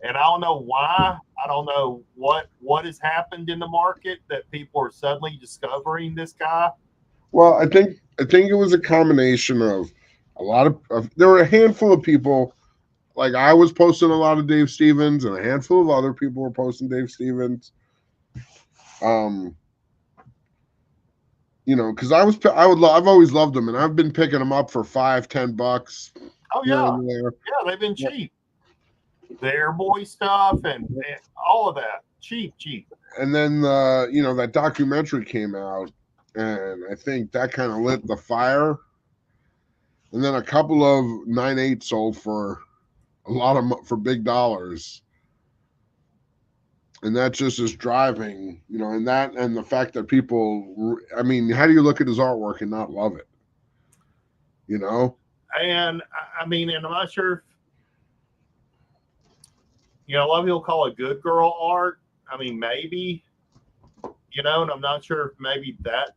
And I don't know why. I don't know what has happened in the market that people are suddenly discovering this guy. Well, I think it was a combination of a lot of there were a handful of people. Like I was posting a lot of Dave Stevens, and a handful of other people were posting Dave Stevens. You know, because I've always loved them, and I've been picking them up for $5-10. Oh yeah, they've been cheap. The Airboy stuff and all of that, cheap. And then that documentary came out, and I think that kind of lit the fire. And then a couple of 9/8 sold for for big dollars. And that just is driving, and the fact that people, I mean, how do you look at his artwork and not love it? And I mean, and I'm not sure if, a lot of people call it good girl art. I mean, maybe, and I'm not sure if maybe that's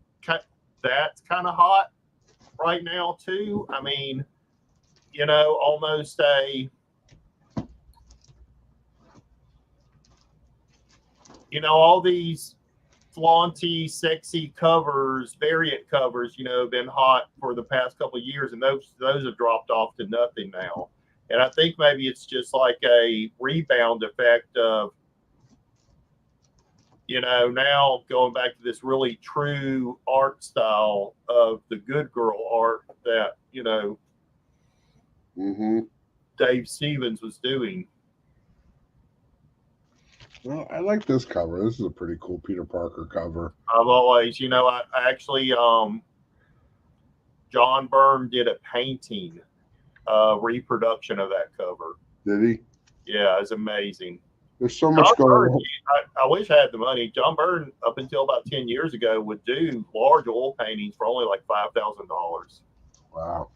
kind of hot right now too. I mean, almost all these flaunty, sexy covers, variant covers, have been hot for the past couple of years, and those have dropped off to nothing now. And I think maybe it's just like a rebound effect of, now going back to this really true art style of the good girl art that, Dave Stevens was doing. Well, I like this cover. This is a pretty cool Peter Parker cover. I've always, I actually, John Byrne did a painting, reproduction of that cover. Did he? Yeah, it's amazing. There's so much going on. I wish I had the money. John Byrne, up until about 10 years ago, would do large oil paintings for only like $5,000. Wow.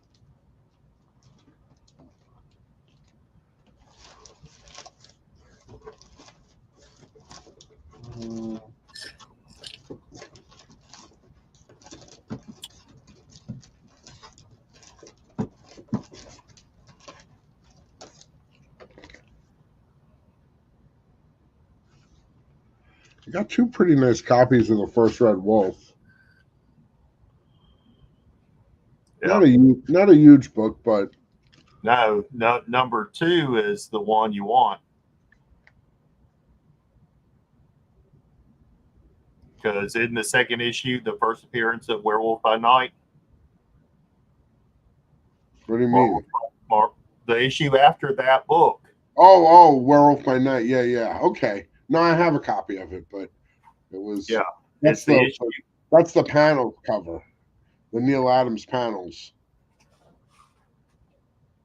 I got two pretty nice copies of the first Red Wolf. Yeah. Not a huge book, but No, number 2 is the one you want. Because in the second issue, the first appearance of Werewolf by Night. what do you mean? The issue after that book. Oh, Werewolf by Night. Yeah. Okay. No, I have a copy of it, but it was It's the issue. That's the panel cover, the Neil Adams panels.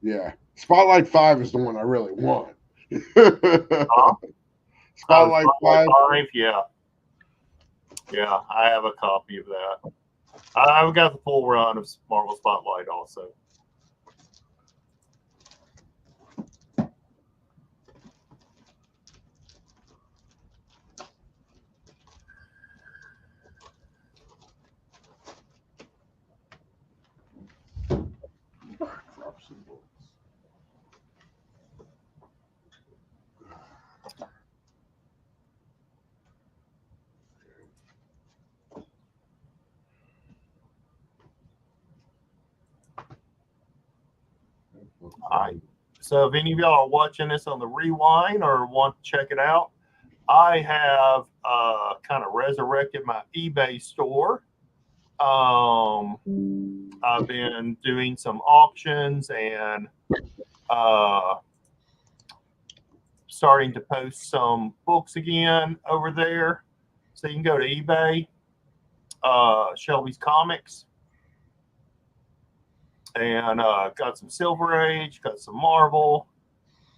Yeah, Spotlight 5 is the one I really want. Spotlight 5. Yeah, I have a copy of that. I've got the full run of Marvel Spotlight also. All right. So if any of y'all are watching this on the rewind or want to check it out, I have kind of resurrected my eBay store. I've been doing some auctions and starting to post some books again over there. So you can go to eBay, Shelby's Comics, and got some Silver Age, got some Marvel.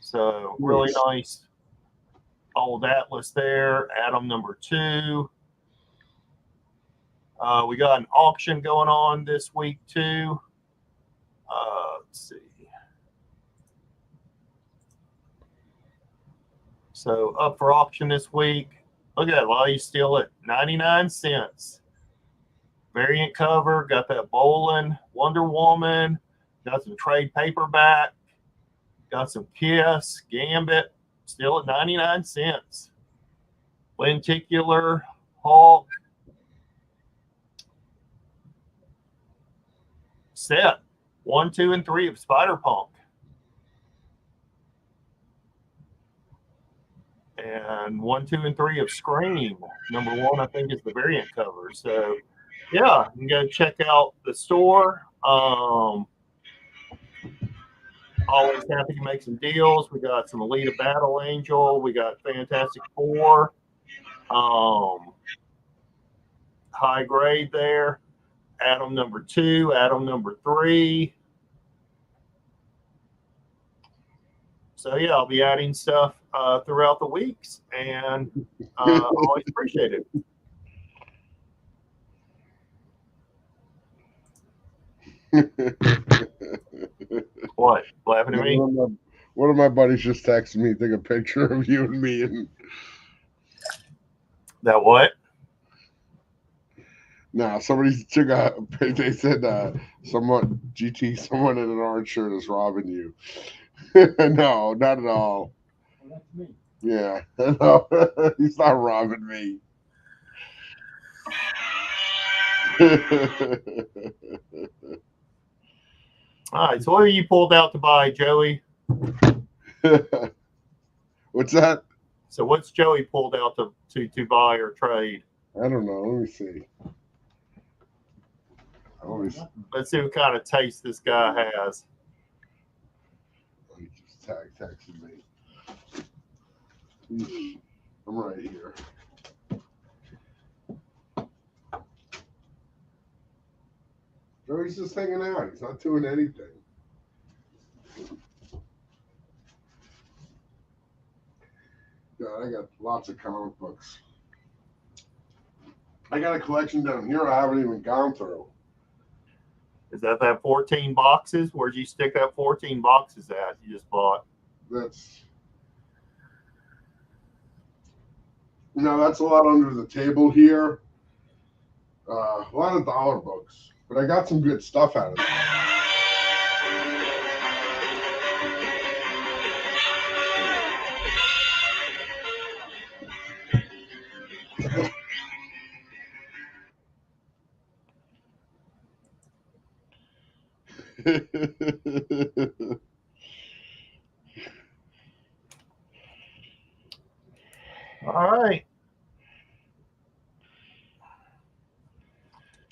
So really nice old Atlas there. Atom number 2. We got an auction going on this week too. Let's see. So up for auction this week. Look at that, while you still at 99 cents. Variant cover, got that Bolin, Wonder Woman, got some trade paperback, got some Kiss, Gambit, still at 99 cents. Lenticular, Hulk, set 1, 2, and 3 of Spider-Punk. And 1, 2, and 3 of Scream. Number 1, I think, is the variant cover. So, yeah, you can go check out the store. Always happy to make some deals. We got some Elite of Battle Angel. We got Fantastic Four. High grade there. Atom number 2, Atom number 3. So yeah, I'll be adding stuff throughout the weeks, and always appreciate it. What? Laughing at me? One of my buddies just texted me, took a picture of you and me, and that what? Nah, somebody took a. They said someone in an orange shirt is robbing you. No, not at all. Well, that's me. Yeah, no, he's not robbing me. All right, so what have you pulled out to buy, Joey? What's that? So what's Joey pulled out to buy or trade? I don't know. Let me see. Let's see what kind of taste this guy has. He just texted me. I'm right here. Joey's just hanging out. He's not doing anything. God, I got lots of comic books. I got a collection down here I haven't even gone through. Is that 14 boxes? Where'd you stick that 14 boxes at you just bought? That's a lot under the table here. A lot of dollar books, but I got some good stuff out of it. All right.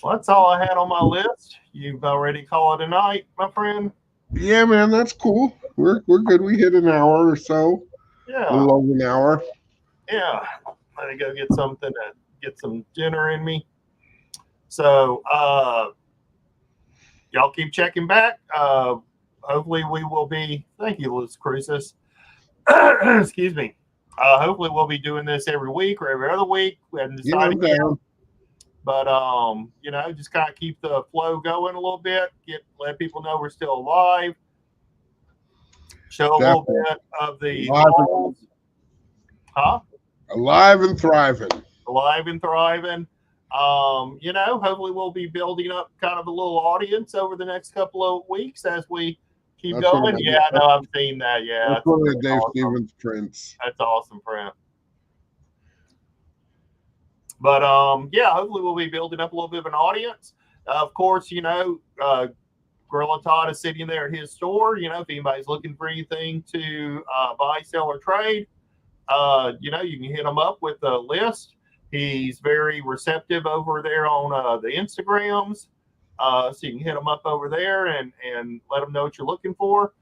Well, that's all I had on my list. You've already called it a night, my friend. Yeah, man, that's cool. We're good. We hit an hour or so. A Yeah. little over an hour. Yeah. Let me go get something to get some dinner in me. So y'all keep checking back. Hopefully we will be, thank you, Luis Cruces. Excuse me. Hopefully we'll be doing this every week or every other week. We haven't decided yet. But you know, just kind of keep the flow going a little bit. Let people know we're still alive. Show a little bit of the walls. Huh? Alive and thriving. Alive and thriving. You know, hopefully we'll be building up kind of a little audience over the next couple of weeks as we keep going. Yeah, I know, I've seen that. Yeah, that's one of the Dave Stevens prints. That's awesome print. But yeah, hopefully we'll be building up a little bit of an audience. Of course, you know, Gorilla Todd is sitting there at his store. You know, if anybody's looking for anything to buy, sell, or trade, you know, you can hit him up with a list. He's very receptive over there on the Instagrams. So you can hit him up over there and let him know what you're looking for.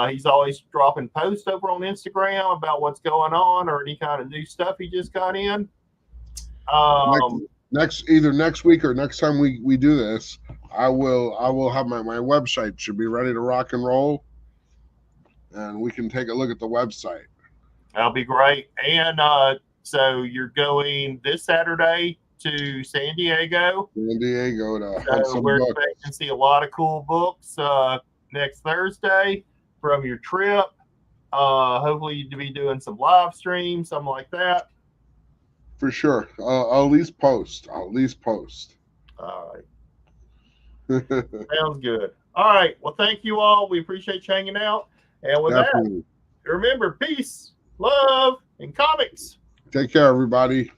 He's always dropping posts over on Instagram about what's going on or any kind of new stuff he just got in. Either next week or next time we do this, I will have my website should be ready to rock and roll, and we can take a look at the website. That'll be great. And so you're going this Saturday to San Diego. San Diego to so we're expecting to see a lot of cool books next Thursday from your trip. Hopefully you'll be doing some live streams, something like that. For sure. I'll at least post. All right. Sounds good. All right. Well, thank you all. We appreciate you hanging out. And with that, remember, peace, love, and comics. Take care, everybody.